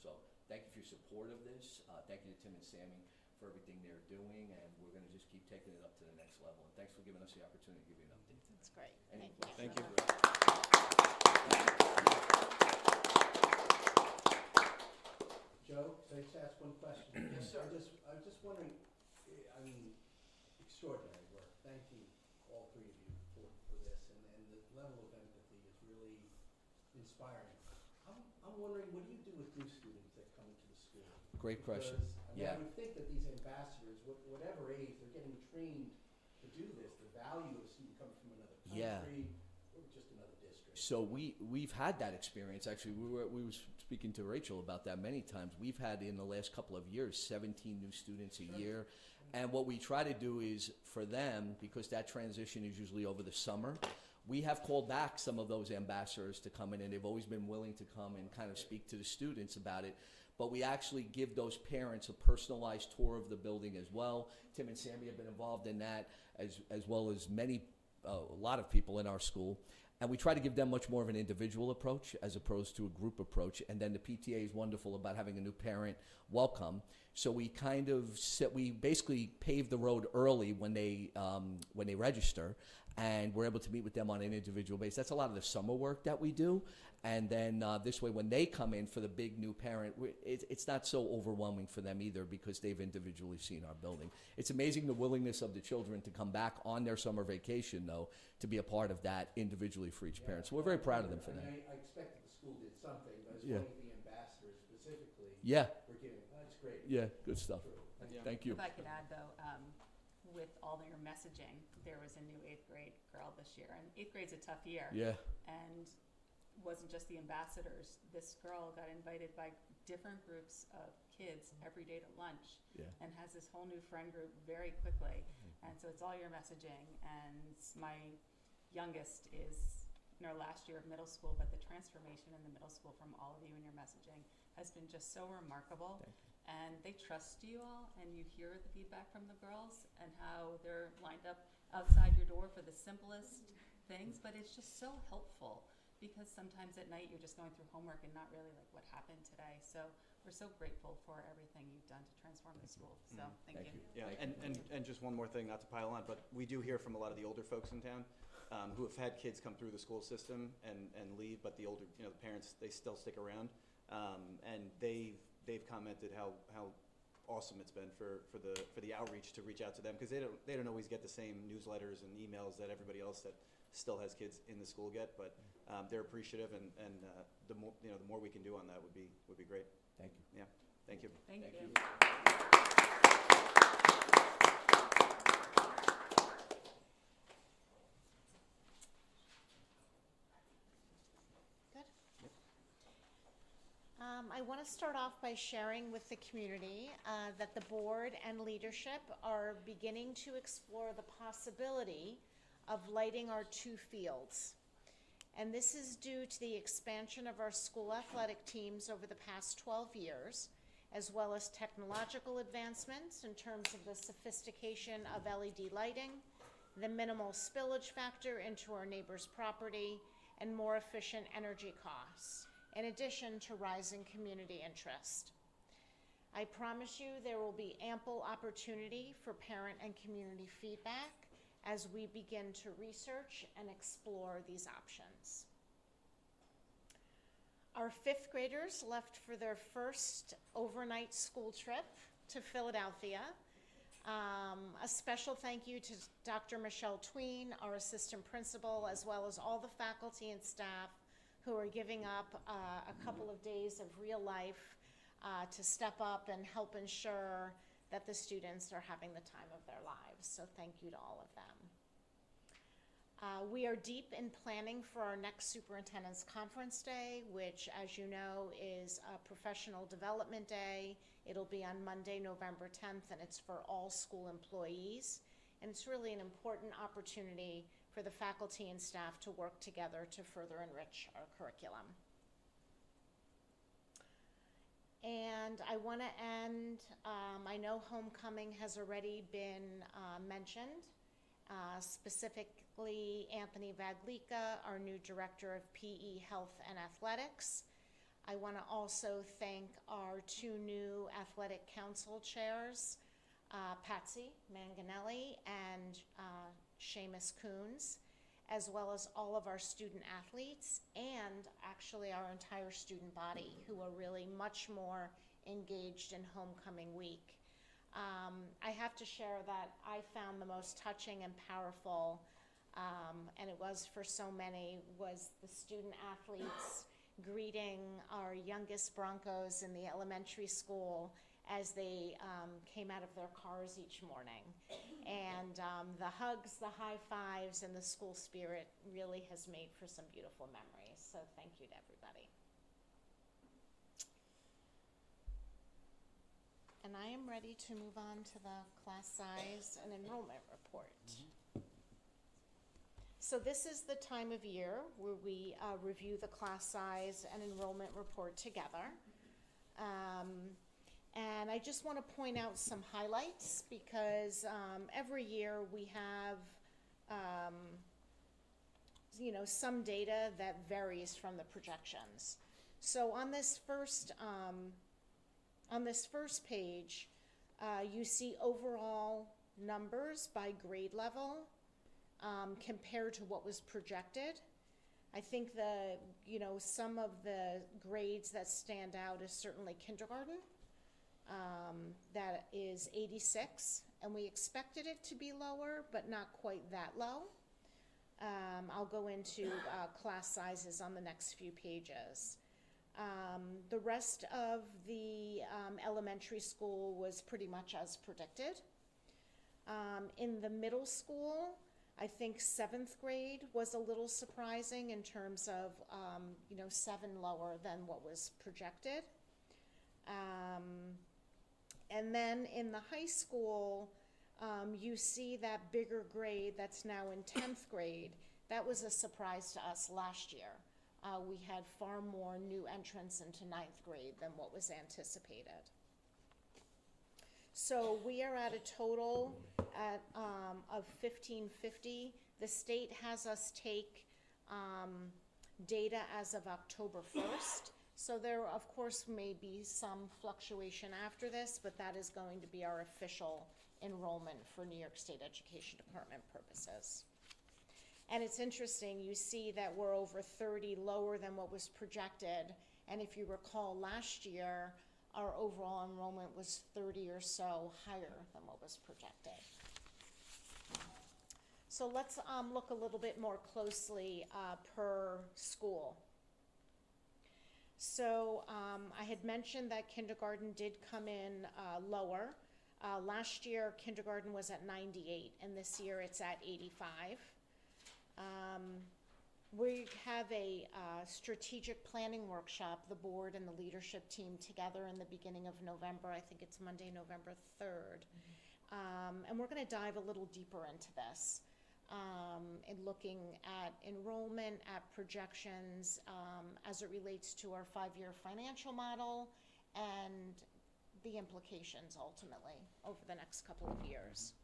So thank you for your support of this. Thank you to Tim and Sammy for everything they're doing, and we're going to just keep taking it up to the next level. And thanks for giving us the opportunity to give you an update. That's great. Any Thank you. Joe, can I just ask one question? Yes, sir. I was just wondering, I mean, extraordinary work. Thank you, all three of you, for this. And the level of empathy is really inspiring. I'm wondering, what do you do with new students that come into the school? Great question. Because, I would think that these ambassadors, whatever age, they're getting trained to do this. The value of a student coming from another country or just another district. So we've had that experience. Actually, we were speaking to Rachel about that many times. We've had in the last couple of years 17 new students a year. And what we try to do is for them, because that transition is usually over the summer, we have called back some of those ambassadors to come in, and they've always been willing to come and kind of speak to the students about it. But we actually give those parents a personalized tour of the building as well. Tim and Sammy have been involved in that, as well as a lot of people in our school. And we try to give them much more of an individual approach as opposed to a group approach. And then the PTA is wonderful about having a new parent welcome. So we we basically pave the road early when they register, and we're able to meet with them on an individual basis. That's a lot of the summer work that we do. And then this way, when they come in for the big new parent, it's not so overwhelming for them either because they've individually seen our building. It's amazing the willingness of the children to come back on their summer vacation, though, to be a part of that individually for each parent. So we're very proud of them for that. I expected the school did something, but it's funny the ambassadors specifically were giving. That's great. Yeah, good stuff. Thank you. If I could add, though, with all your messaging, there was a new 8th grade girl this year, and 8th grade's a tough year. Yeah. And wasn't just the ambassadors. This girl got invited by different groups of kids every day to lunch, and has this whole new friend group very quickly. And so it's all your messaging. And my youngest is in her last year of middle school, but the transformation in the middle school from all of you and your messaging has been just so remarkable. And they trust you all, and you hear the feedback from the girls and how they're lined up outside your door for the simplest things, but it's just so helpful, because sometimes at night you're just going through homework and not really like what happened today. So we're so grateful for everything you've done to transform the school. So thank you. Yeah, and just one more thing, not to pile on, but we do hear from a lot of the older folks in town who have had kids come through the school system and leave, but the older, the parents, they still stick around. And they've commented how awesome it's been for the outreach to reach out to them, because they don't always get the same newsletters and emails that everybody else that still has kids in the school get, but they're appreciative, and the more we can do on that would be great. Thank you. Yeah, thank you. Thank you. I want to start off by sharing with the community that the board and leadership are beginning to explore the possibility of lighting our 2 fields. And this is due to the expansion of our school athletic teams over the past 12 years, as well as technological advancements in terms of the sophistication of LED lighting, the minimal spillage factor into our neighbors' property, and more efficient energy costs, in addition to rising community interest. I promise you there will be ample opportunity for parent and community feedback as we begin to research and explore these options. Our 5th graders left for their first overnight school trip to Philadelphia. A special thank you to Dr. Michelle Tween, our assistant principal, as well as all the faculty and staff who are giving up a couple of days of real life to step up and help ensure that the students are having the time of their lives. So thank you to all of them. We are deep in planning for our next Superintendent's Conference Day, which, as you know, is a professional development day. It'll be on Monday, November 10th, and it's for all school employees. And it's really an important opportunity for the faculty and staff to work together to further enrich our curriculum. And I want to end, I know homecoming has already been mentioned, specifically Anthony Vaglica, our new Director of PE, Health, and Athletics. I want to also thank our 2 new Athletic Council chairs, Patsy Manganelli and Seamus Coons, as well as all of our student athletes and actually our entire student body, who are really much more engaged in homecoming week. I have to share that I found the most touching and powerful, and it was for so many, was the student athletes greeting our youngest Broncos in the elementary school as they came out of their cars each morning. And the hugs, the high fives, and the school spirit really has made for some beautiful memories. So thank you to everybody. And I am ready to move on to the class size and enrollment report. So this is the time of year where we review the class size and enrollment report together. And I just want to point out some highlights, because every year we have some data that varies from the projections. So on this first page, you see overall numbers by grade level compared to what was projected. I think some of the grades that stand out is certainly kindergarten. That is 86, and we expected it to be lower, but not quite that low. I'll go into class sizes on the next few pages. The rest of the elementary school was pretty much as predicted. In the middle school, I think seventh grade was a little surprising in terms of, 7 lower than what was projected. And then in the high school, you see that bigger grade that's now in 10th grade. That was a surprise to us last year. We had far more new entrants into 9th grade than what was anticipated. So we are at a total of 1,550. The state has us take data as of October 1st. So there, of course, may be some fluctuation after this, but that is going to be our official enrollment for New York State Education Department purposes. And it's interesting, you see that we're over 30 lower than what was projected. And if you recall, last year, our overall enrollment was 30 or so higher than what was projected. So let's look a little bit more closely per school. So I had mentioned that kindergarten did come in lower. Last year, kindergarten was at 98, and this year it's at 85. We have a strategic planning workshop, the board and the leadership team together in the beginning of November. I think it's Monday, November 3rd. And we're going to dive a little deeper into this. And looking at enrollment, at projections as it relates to our 5-year financial model and the implications ultimately over the next couple of years.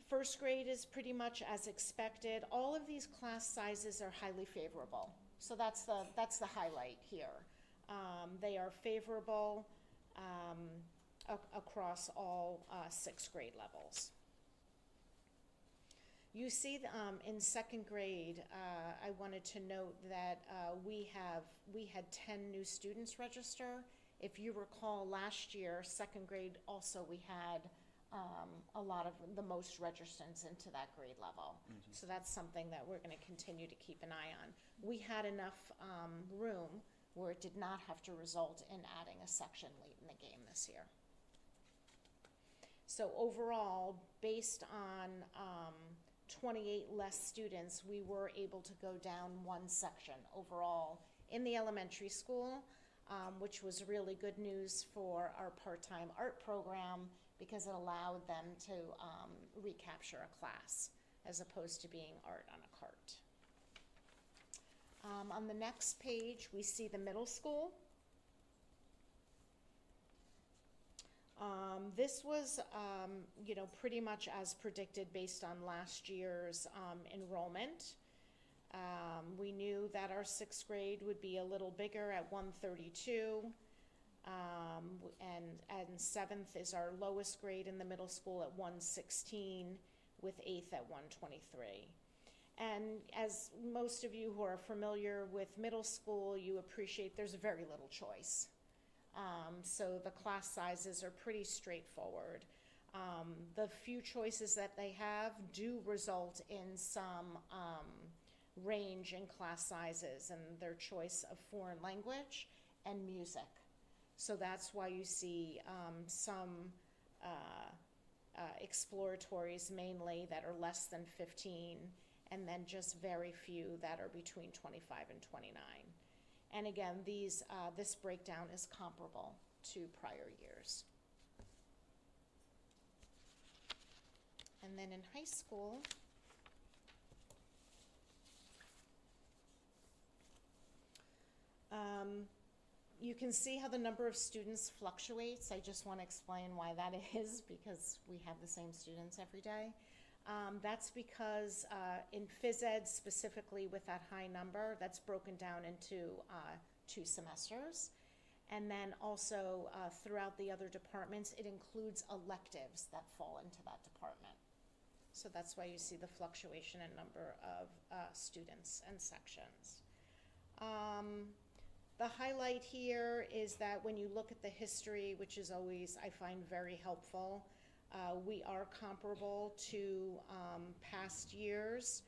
First grade is pretty much as expected. All of these class sizes are highly favorable. So that's the highlight here. They are favorable across all 6th grade levels. You see in 2nd grade, I wanted to note that we had 10 new students register. If you recall, last year, 2nd grade also we had a lot of the most registrants into that grade level. Mm-hmm. So that's something that we're going to continue to keep an eye on. We had enough room where it did not have to result in adding a section late in the game this year. So overall, based on 28 less students, we were able to go down 1 section overall in the elementary school, which was really good news for our part-time art program because it allowed them to recapture a class as opposed to being art on a cart. On the next page, we see the middle school. This was, pretty much as predicted based on last year's enrollment. We knew that our 6th grade would be a little bigger at 132, and 7th is our lowest grade in the middle school at 116, with 8th at 123. And as most of you who are familiar with middle school, you appreciate there's very little choice. So the class sizes are pretty straightforward. The few choices that they have do result in some range in class sizes and their choice of foreign language and music. So that's why you see some exploratories mainly that are less than 15, and then just very few that are between 25 and 29. And again, this breakdown is comparable to prior years. And then in high school, you can see how the number of students fluctuates. I just want to explain why that is, because we have the same students every day. That's because in phys ed specifically with that high number, that's broken down into 2 semesters. And then also throughout the other departments, it includes electives that fall into that department. So that's why you see the fluctuation in number of students and sections. The highlight here is that when you look at the history, which is always, I find, very helpful, we are comparable to past years.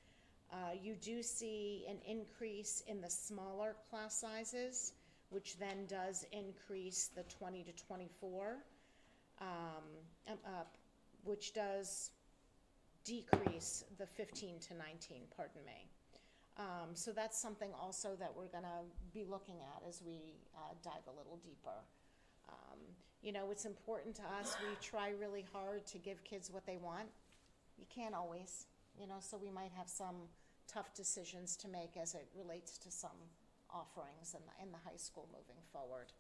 You do see an increase in the smaller class sizes, which then does increase the 20 to 24 which does decrease the 15 to 19, pardon me. So that's something also that we're gonna be looking at as we dive a little deeper. You know, it's important to us, we try really hard to give kids what they want. You can't always, you know, so we might have some tough decisions to make as it relates to some offerings in the high school moving forward.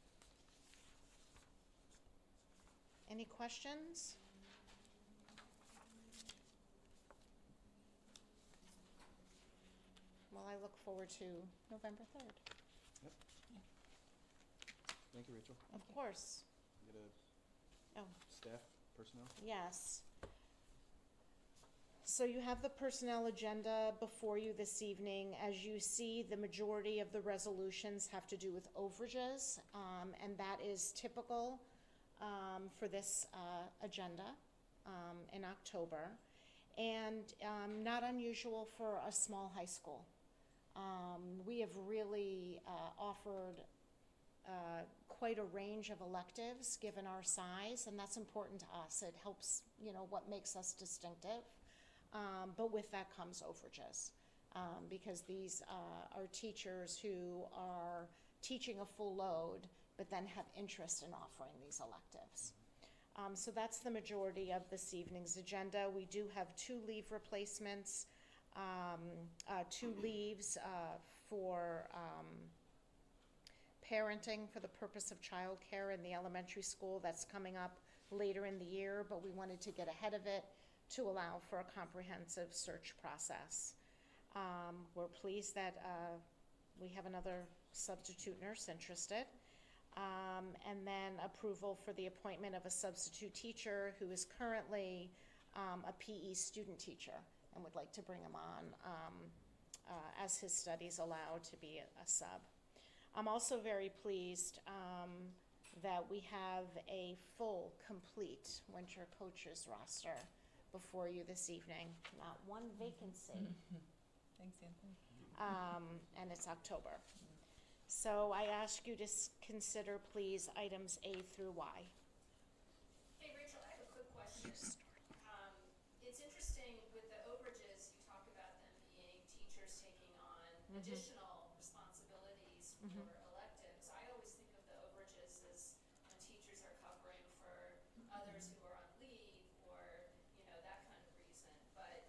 Any questions? Well, I look forward to November 3rd. Yep. Thank you, Rachel. Of course. You got Oh, staff, personnel? yes. So you have the personnel agenda before you this evening. As you see, the majority of the resolutions have to do with overages, and that is typical for this agenda in October, and not unusual for a small high school. We have really offered quite a range of electives given our size, and that's important to us. It helps, you know, what makes us distinctive. But with that comes overages, because these are teachers who are teaching a full load, but then have interest in offering these electives. So that's the majority of this evening's agenda. We do have 2 leave replacements, 2 leaves for parenting for the purpose of childcare in the elementary school. That's coming up later in the year, but we wanted to get ahead of it to allow for a comprehensive search process. We're pleased that we have another substitute nurse interested. And then approval for the appointment of a substitute teacher who is currently a PE student teacher and would like to bring him on as his studies allow to be a sub. I'm also very pleased that we have a full, complete winter coaches roster before you this evening. Not one vacancy. Thanks, Anthony. And it's October. So I ask you to consider, please, items A through Y. Hey, Rachel, I have a quick question. It's interesting with the overages, you talk about them being teachers taking on additional responsibilities for electives. I always think of the overages as when teachers are covering for others who are on leave or, you know, that kind of reason. But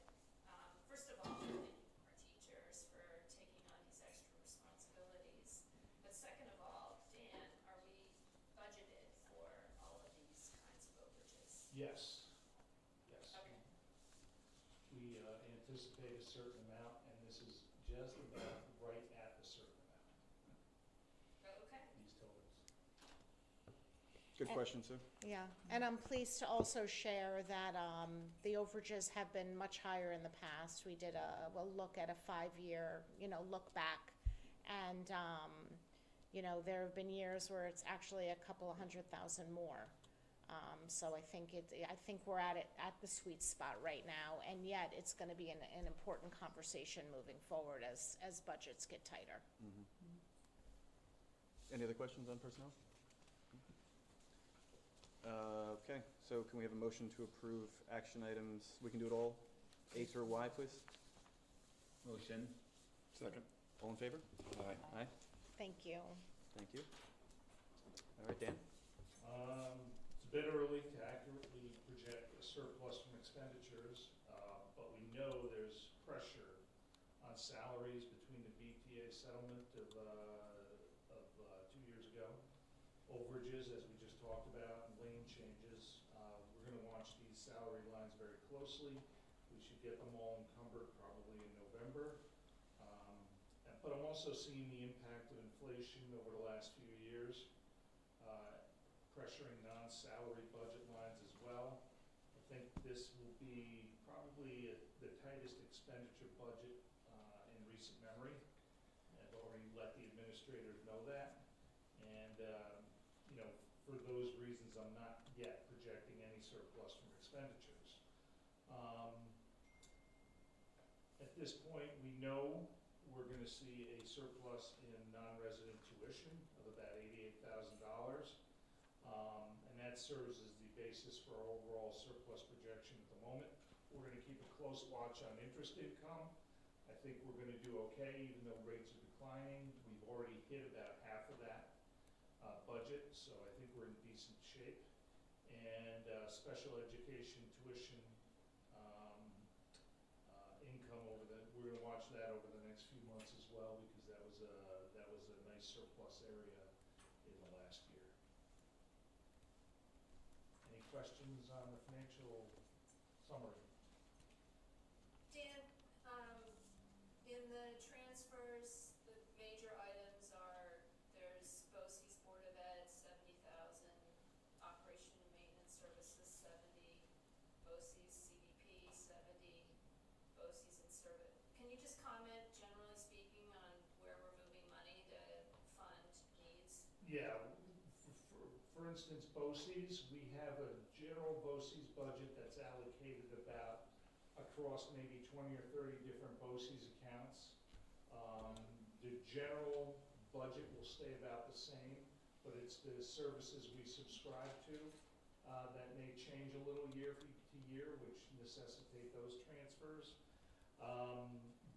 first of all, thank you our teachers for taking on these extra responsibilities. But second of all, Dan, are we budgeted for all of these kinds of overages? Yes. Yes. Okay. We anticipate a certain amount, and this is just about right at the certain amount, Okay. these totals. Good question, Sue. Yeah, and I'm pleased to also share that the overages have been much higher in the past. We did a look at a 5-year, you know, look back, and you know, there have been years where it's actually a couple of $100,000 more. So I think we're at the sweet spot right now, and yet it's going to be an important conversation moving forward as budgets get tighter. Any other questions on personnel? Okay, so can we have a motion to approve action items? We can do it all, A through Y, please? Motion. Second. All in favor? Aye. Aye, Thank you. thank you. All right, Dan? It's a bit early to accurately project a surplus from expenditures, but we know there's pressure on salaries between the BTA settlement of 2 years ago, overages, as we just talked about, and lane changes. We're gonna watch these salary lines very closely. We should get them all encumbered probably in November. But I'm also seeing the impact of inflation over the last few years, pressuring non-salary budget lines as well. I think this will be probably the tightest expenditure budget in recent memory. I've already let the administrators know that. And, you know, for those reasons, I'm not yet projecting any surplus from expenditures. At this point, we know we're going to see a surplus in non-resident tuition of about $88,000. And that serves as the basis for our overall surplus projection We're gonna keep a close watch on interest income. I think we're gonna do okay, even though rates are declining. We've already hit about half of that budget, so I think we're in decent shape. And special education tuition income we're gonna watch that over the next few months as well, because that was a nice surplus area in the last year. Any questions on the financial summary? Dan, in the transfers, the major items are, there's BOCES Board of Ed, 70,000, Operation and Maintenance Services, 70, BOCES CDP, 70, BOCES and Service. Can you just comment, generally speaking, on where we're moving money to fund needs? Yeah, for instance, BOCES, we have a general BOCES budget that's allocated about across maybe 20 or 30 different BOCES accounts. The general budget will stay about the same, but it's the services we subscribe to that may change a little year to year, which necessitate those transfers.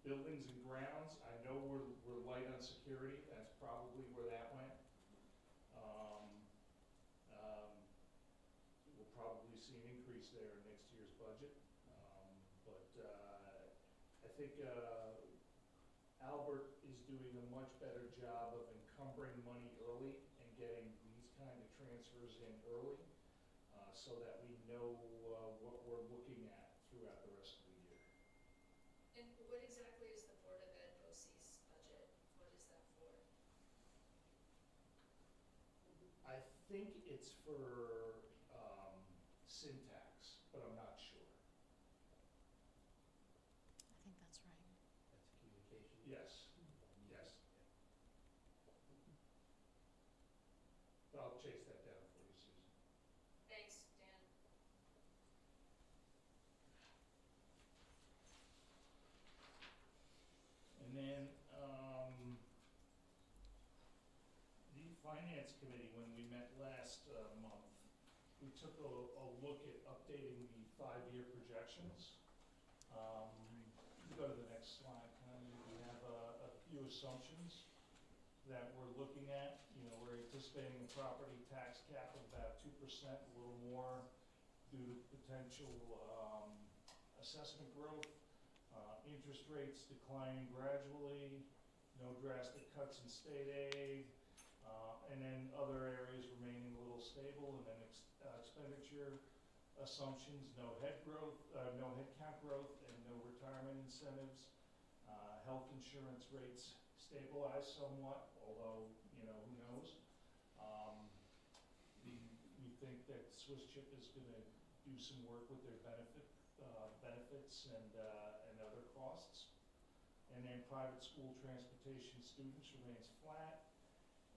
Buildings and grounds, I know we're light on security. That's probably where that went. We'll probably see an increase there in next year's budget. But I think Albert is doing a much better job of encumbering money early and getting these kind of transfers in early, so that we know what we're looking at throughout the rest of the year. And what exactly is the Board of Ed BOCES budget? What is that for? I think it's for syntax, but I'm not sure. I think that's right. That's communication. Yes, yes. But I'll chase that down for you, Susan. Thanks, Dan. And then, the Finance Committee, when we met last month, we took a look at updating the 5-year projections. Go to the next slide, we have a few assumptions that we're looking at. You know, we're anticipating a property tax cap of about 2%, a little more due to potential assessment growth. Interest rates declining gradually, no drastic cuts in state aid, and then other areas remaining a little stable, and then expenditure assumptions, no headcount growth, and no retirement incentives. Health insurance rates stabilize somewhat, although, you know, who knows. We think that Swiss Chip is going to do some work with their benefits and other costs. And then private school transportation students remains flat,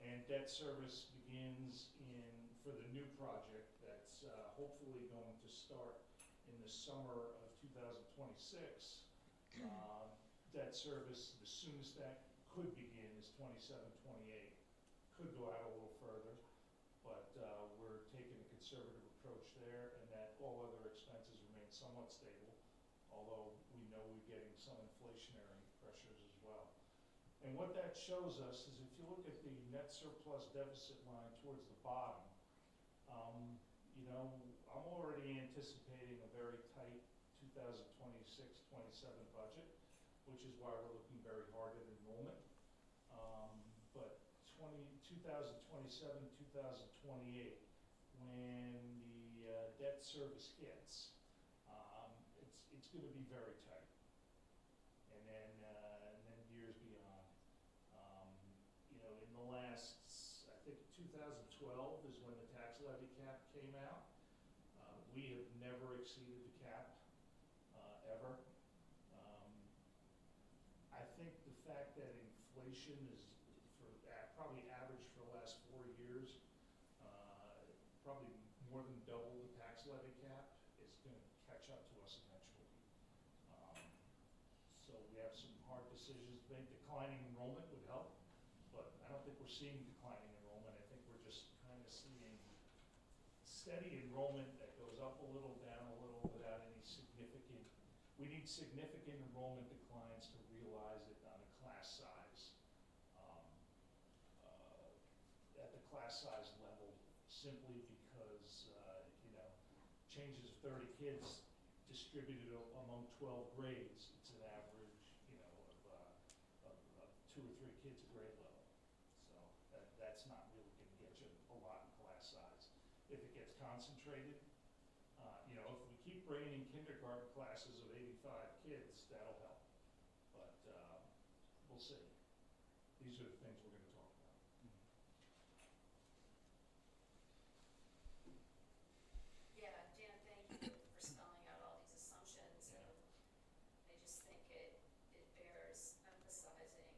and debt service begins for the new project that's hopefully going to start in the summer of 2026. Debt service, the soonest that could begin is 27, 28. Could go out a little further, but we're taking a conservative approach there, and that all other expenses remain somewhat stable, although we know we're getting some inflationary pressures as well. And what that shows us is, if you look at the net surplus deficit line towards the bottom, you know, I'm already anticipating a very tight 2026-27 budget, which is why we're looking very hard at enrollment. But 2027, 2028, when the debt service hits, it's going to be very tight. And then years beyond. You know, in the last, I think 2012 is when the tax levy cap came out. We have never exceeded the cap, ever. I think the fact that inflation is probably average for the last 4 years, probably more than double the tax levy cap, is going to catch up to us eventually. So we have some hard decisions to make. Declining enrollment would help, but I don't think we're seeing declining enrollment. I think we're just kind of seeing steady enrollment that goes up a little, down a little, without any significant we need significant enrollment declines to realize it on a class size, at the class size level, simply because, changes of 30 kids distributed among 12 grades, it's an average, of 2 or 3 kids a grade level. So that's not really going to get you a lot in class size. If it gets concentrated, if we keep bringing in kindergarten classes of 85 kids, that'll help. But we'll see. These are the things we're going to talk about. Yeah, Dan, thank you for spelling out all these assumptions. Yeah. And I just think it bears emphasizing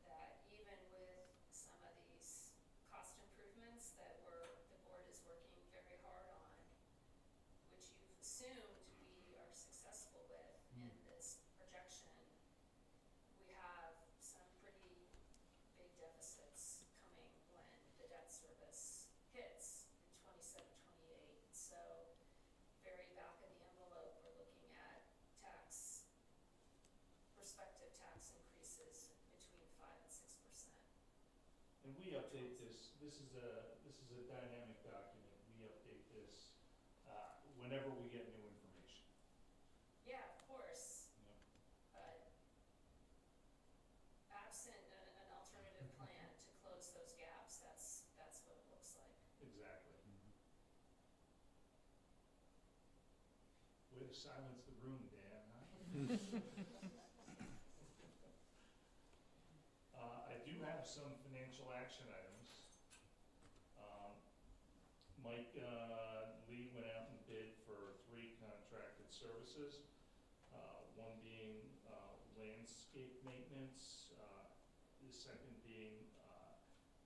that even with some of these cost improvements that the board is working very hard on, which you've assumed we are successful with in this projection, we have some pretty big deficits coming when the debt service hits in 27, 28. So very back of the envelope, we're looking at prospective tax increases between 5 and 6%. And we update this. This is a dynamic document. We update this whenever we get new information. Yeah, of course. Yep. But absent an alternative plan to close those gaps, that's what it looks like. Exactly. Way to silence the room, Dan, huh? I do have some financial action items. Mike Lee went out and bid for 3 contracted services, one being landscape maintenance, the second being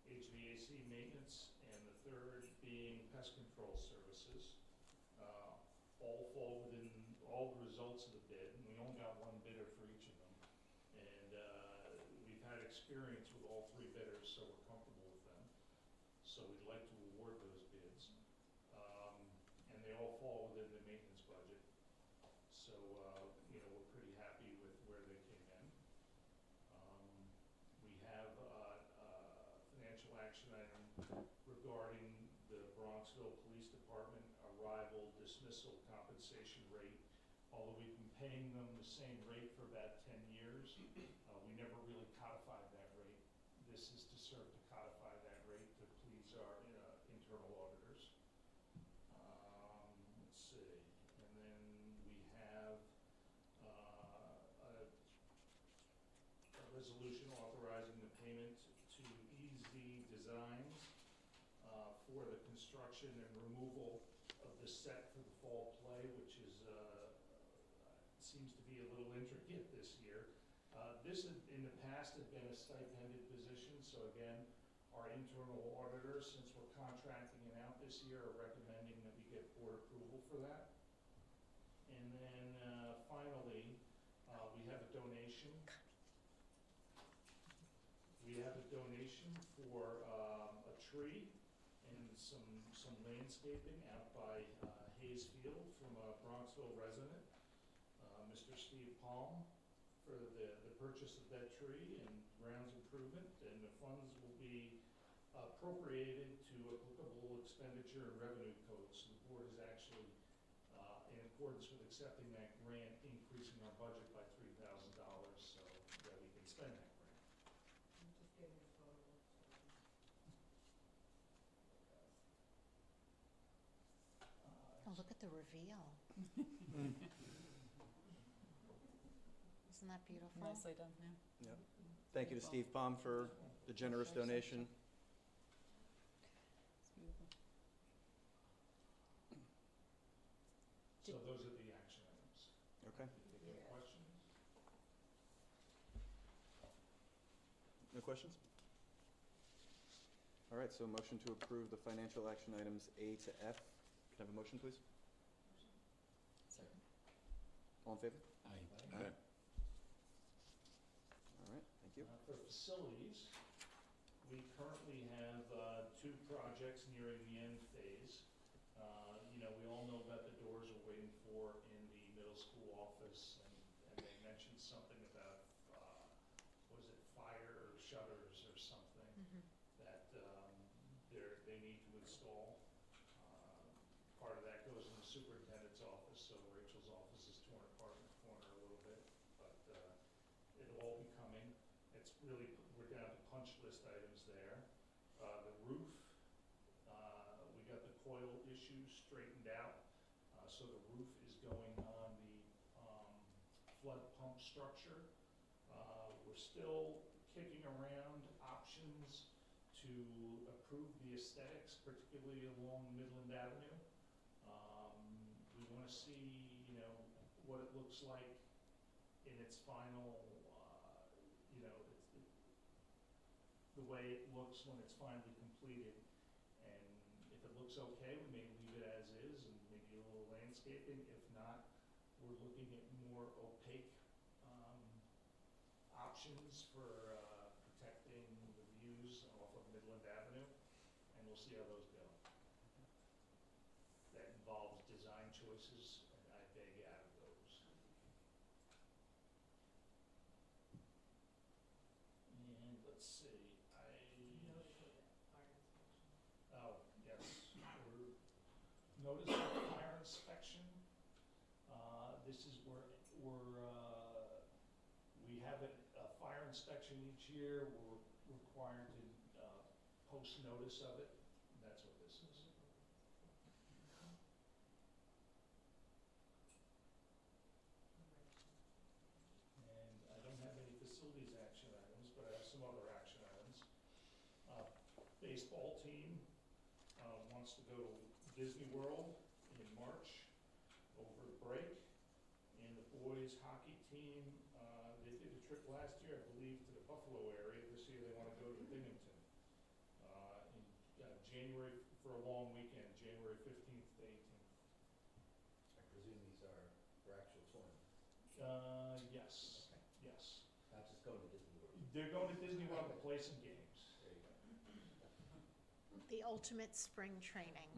HVAC maintenance, and the third being pest control services. All fall within all the results of the bid, and we only got one bidder for each of them. And we've had experience with all 3 bidders, so we're comfortable with them. So we'd like to award those bids. And they all fall within the maintenance budget. So, we're pretty happy with where they came in. We have a financial action item regarding the Bronxville Police Department arrival dismissal compensation rate. Although we've been paying them the same rate for about 10 years, we never really codified that rate. This is to serve to codify that rate to please our internal auditors. Let's see, and then we have a resolution authorizing the payment to EZ Designs for the construction and removal of the set for the fall play, which is seems to be a little intricate this year. This in the past had been a stipended position, so again, our internal auditors, since we're contracting it out this year, are recommending that we get board approval for that. And then finally, we have a donation. We have a donation for a tree and some landscaping out by Hayesfield from a Bronxville resident, Mr. Steve Palm, for the purchase of that tree and grounds improvement, and the funds will be appropriated to applicable expenditure and revenue codes. So the board is actually, in accordance with accepting that grant, increasing our budget by $3,000 so that we can spend that grant. I'm just getting a photo. Oh, look at the reveal. Isn't that beautiful? Nicely done, yeah. Yep. Thank you to Steve Palm for the generous donation. It's beautiful. So those are the action items. Okay. Any questions? No questions? All right, so motion to approve the financial action items A to F. Can I have a motion, please? Second. All in favor? Aye. Aye. All right, thank you. For facilities, we currently have 2 projects nearing the end phase. We all know about the doors we're waiting for in the middle school office. they need to install. Part of that goes in the superintendent's office, so Rachel's office is torn apart in the corner a little bit, but it'll all be coming. It's really, we're down to punch list items there. The roof, we got the coil issue straightened out, so the roof is going on the flood pump structure. We're still kicking around options to improve the aesthetics, particularly along Midland Avenue. We want to see, what it looks like in its final, the way it looks when it's finally completed. And if it looks okay, we may leave it as is and maybe a little landscaping. If not, we're looking at more opaque options for protecting the views off of Midland Avenue, and we'll see how those go. That involves design choices, and I beg out of those. And let's see, oh, yes, notice of fire inspection. This is where we have a fire inspection each year. We're required to post notice of it. That's what this is. And I don't have any facilities action items, but I have some other action items. Baseball team wants to go to Disney World in March over break. And the boys hockey team, they did a trip last year, I believe, to the Buffalo area. This year they want to go to Binghamton in January for a long weekend, January 15th to 18th. I presume these are for actual tournaments. Yes, Okay. yes. Not just going to Disney World. They're going to Disney World to play some games. There you go. The ultimate spring training.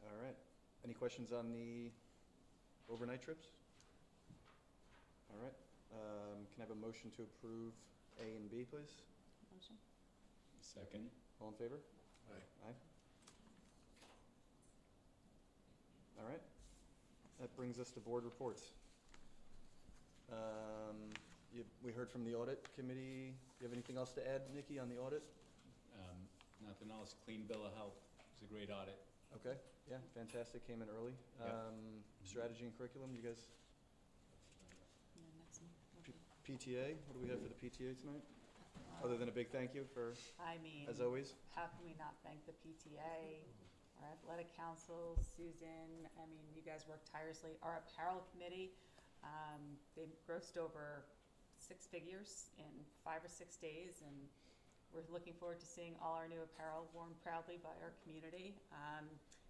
All right. Any questions on the overnight trips? All right. Can I have a motion to approve A and B, please? Motion? Second. All in favor? Aye. Aye. All right. That brings us to board reports. We heard from the audit committee. Do you have anything else to add, Nikki, on the audit? Nothing else. Clean bill of health. It's a great audit. Okay, yeah, fantastic, came in early. Yep. Strategy and curriculum, you guys, Yeah, next one. PTA, what do we have for the PTA tonight? Other than a big thank you for, I mean, as always? how can we not thank the PTA, our athletic council, Susan? I mean, you guys work tirelessly. Our apparel committee, they grossed over 6 figures in 5 or 6 days, and we're looking forward to seeing all our new apparel worn proudly by our community.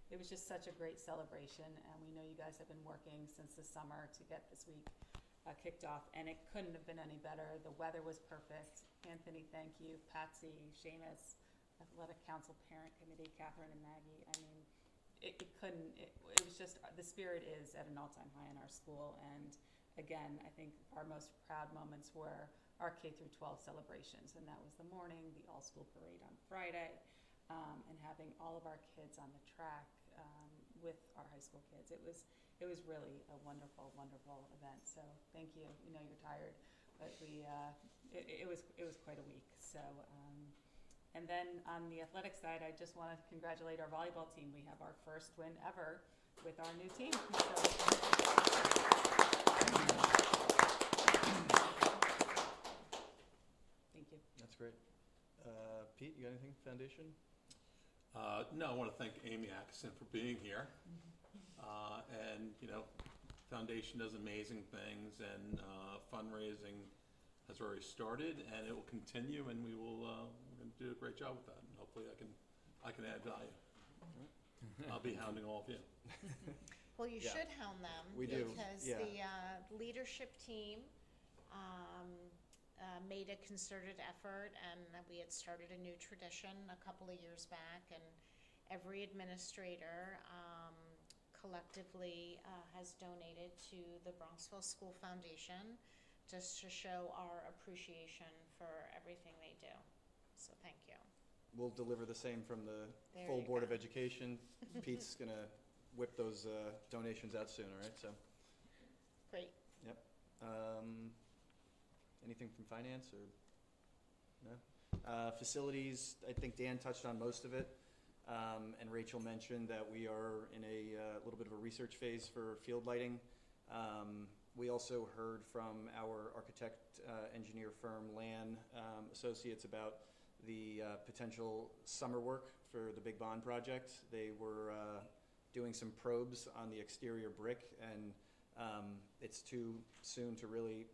It was just such a great celebration, and we know you guys have been working since the summer to get this week kicked off, and it couldn't have been any better. The weather was perfect. Anthony, thank you. Patsy, Seamus, Athletic Council Parent Committee, Catherine and Maggie. I mean, it was just, the spirit is at an all-time high in our school, and again, I think our most proud moments were our K through 12 celebrations, and that was the morning, the all-school parade on Friday, and having all of our kids on the track with our high school kids. It was really a wonderful, wonderful event. So thank you. You know you're tired, but it was quite a week. So and then on the athletic side, I just want to congratulate our volleyball team. We have our first win ever with our new team. Thank you. That's great. Pete, you got anything, foundation? No, I want to thank Amy Atkinson for being here. And, Foundation does amazing things, and fundraising has already started, and it will continue, and we're going to do a great job with that. And hopefully I can add value. I'll be hounding all of you. Well, you Yeah. should hound them. We do, Because yeah. the leadership team made a concerted effort, and we had started a new tradition a couple of years back, and every administrator collectively has donated to the Bronxville School Foundation just to show our appreciation for everything they do. So thank you. We'll deliver the same from the There full you Board go. of Education. Pete's gonna whip those donations out soon, all right, so, Great. yep. Anything from finance or, no? Facilities, I think Dan touched on most of it. And Rachel mentioned that we are in a little bit of a research phase for field lighting. We also heard from our architect, engineer firm, Lan Associates, about the potential summer work for the Big Bond project. They were doing some probes on the exterior brick, and it's too soon to really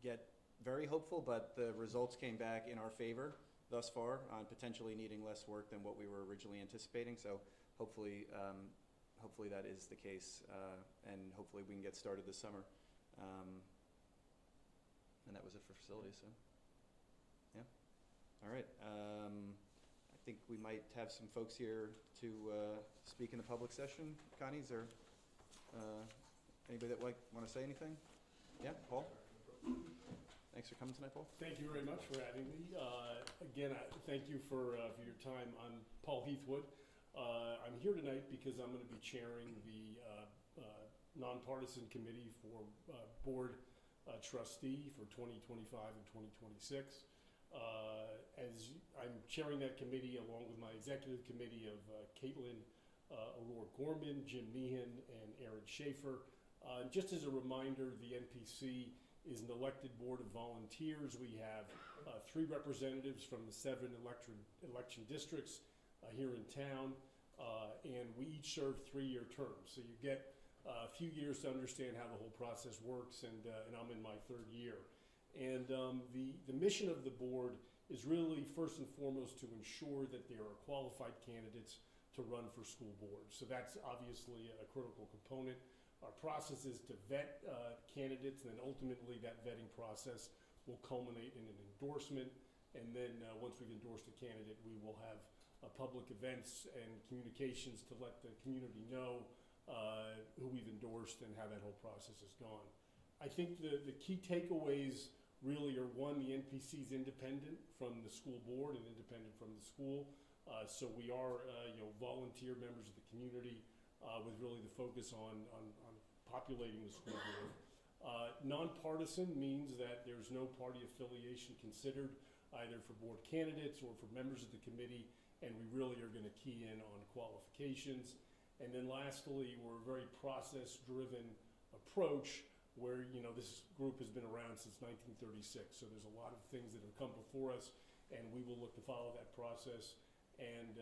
get very hopeful, but the results came back in our favor thus far on potentially needing less work than what we were originally anticipating. So hopefully, hopefully that is the case, and hopefully we can get started this summer. And that was it for facilities, so, yeah. All right, I think we might have some folks here to speak in the public session. Connie, is there anybody that want to say anything? Yeah, Paul? Thanks for coming tonight, Paul. Thank you very much for having me. Again, thank you for your time. I'm Paul Heathwood. I'm here tonight because I'm going to be chairing the nonpartisan committee for board trustee for 2025 and 2026. As I'm chairing that committee along with my executive committee of Caitlin O'Rourke-Gorman, Jim Meehan, and Aaron Schaefer. Just as a reminder, the NPC is an elected board of volunteers. We have 3 representatives from the 7 election districts here in town, and we each serve 3-year terms. So you get a few years to understand how the whole process works, and I'm in my 3rd year. And the mission of the board is really first and foremost to ensure that there are qualified candidates to run for school boards. So that's obviously a critical component. Our process is to vet candidates, and then ultimately that vetting process will culminate in an endorsement. And then once we've endorsed a candidate, we will have public events and communications to let the community know who we've endorsed and how that whole process has gone. I think the key takeaways really are, one, the NPC is independent from the school board and independent from the school. So we are volunteer members of the community with really the focus on populating the school board. Nonpartisan means that there's no party affiliation considered either for board candidates or for members of the committee, and we really are going to key in on qualifications. And then lastly, we're a very process-driven approach where, this group has been around since 1936, so there's a lot of things that have come before us, and we will look to follow that process and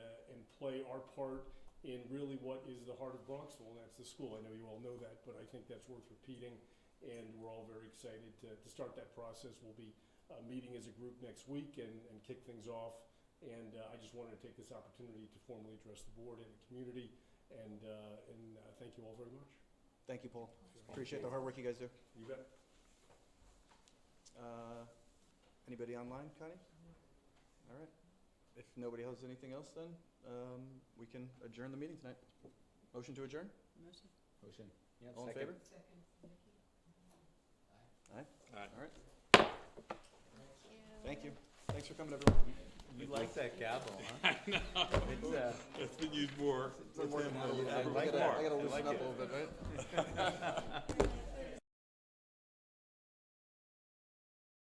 play our part in really what is the heart of Bronxville, and that's the school. I know you all know that, but I think that's worth repeating, and we're all very excited to start that process. We'll be meeting as a group next week and kick things off, and I just wanted to take this opportunity to formally address the board and the community, and thank you all very much. Thank you, Paul. Appreciate the hard work you guys do. You bet. Anybody online, Connie? All right. If nobody has anything else, then we can adjourn the meeting tonight. Motion to adjourn? Motion. Yeah, All in second. favor? Aye. Aye. All right. Thank you. Thank you. Thanks for coming, everyone. You like that gavel, huh? I know. It's been used more. I like gotta more. loosen I like up it. a little bit, right?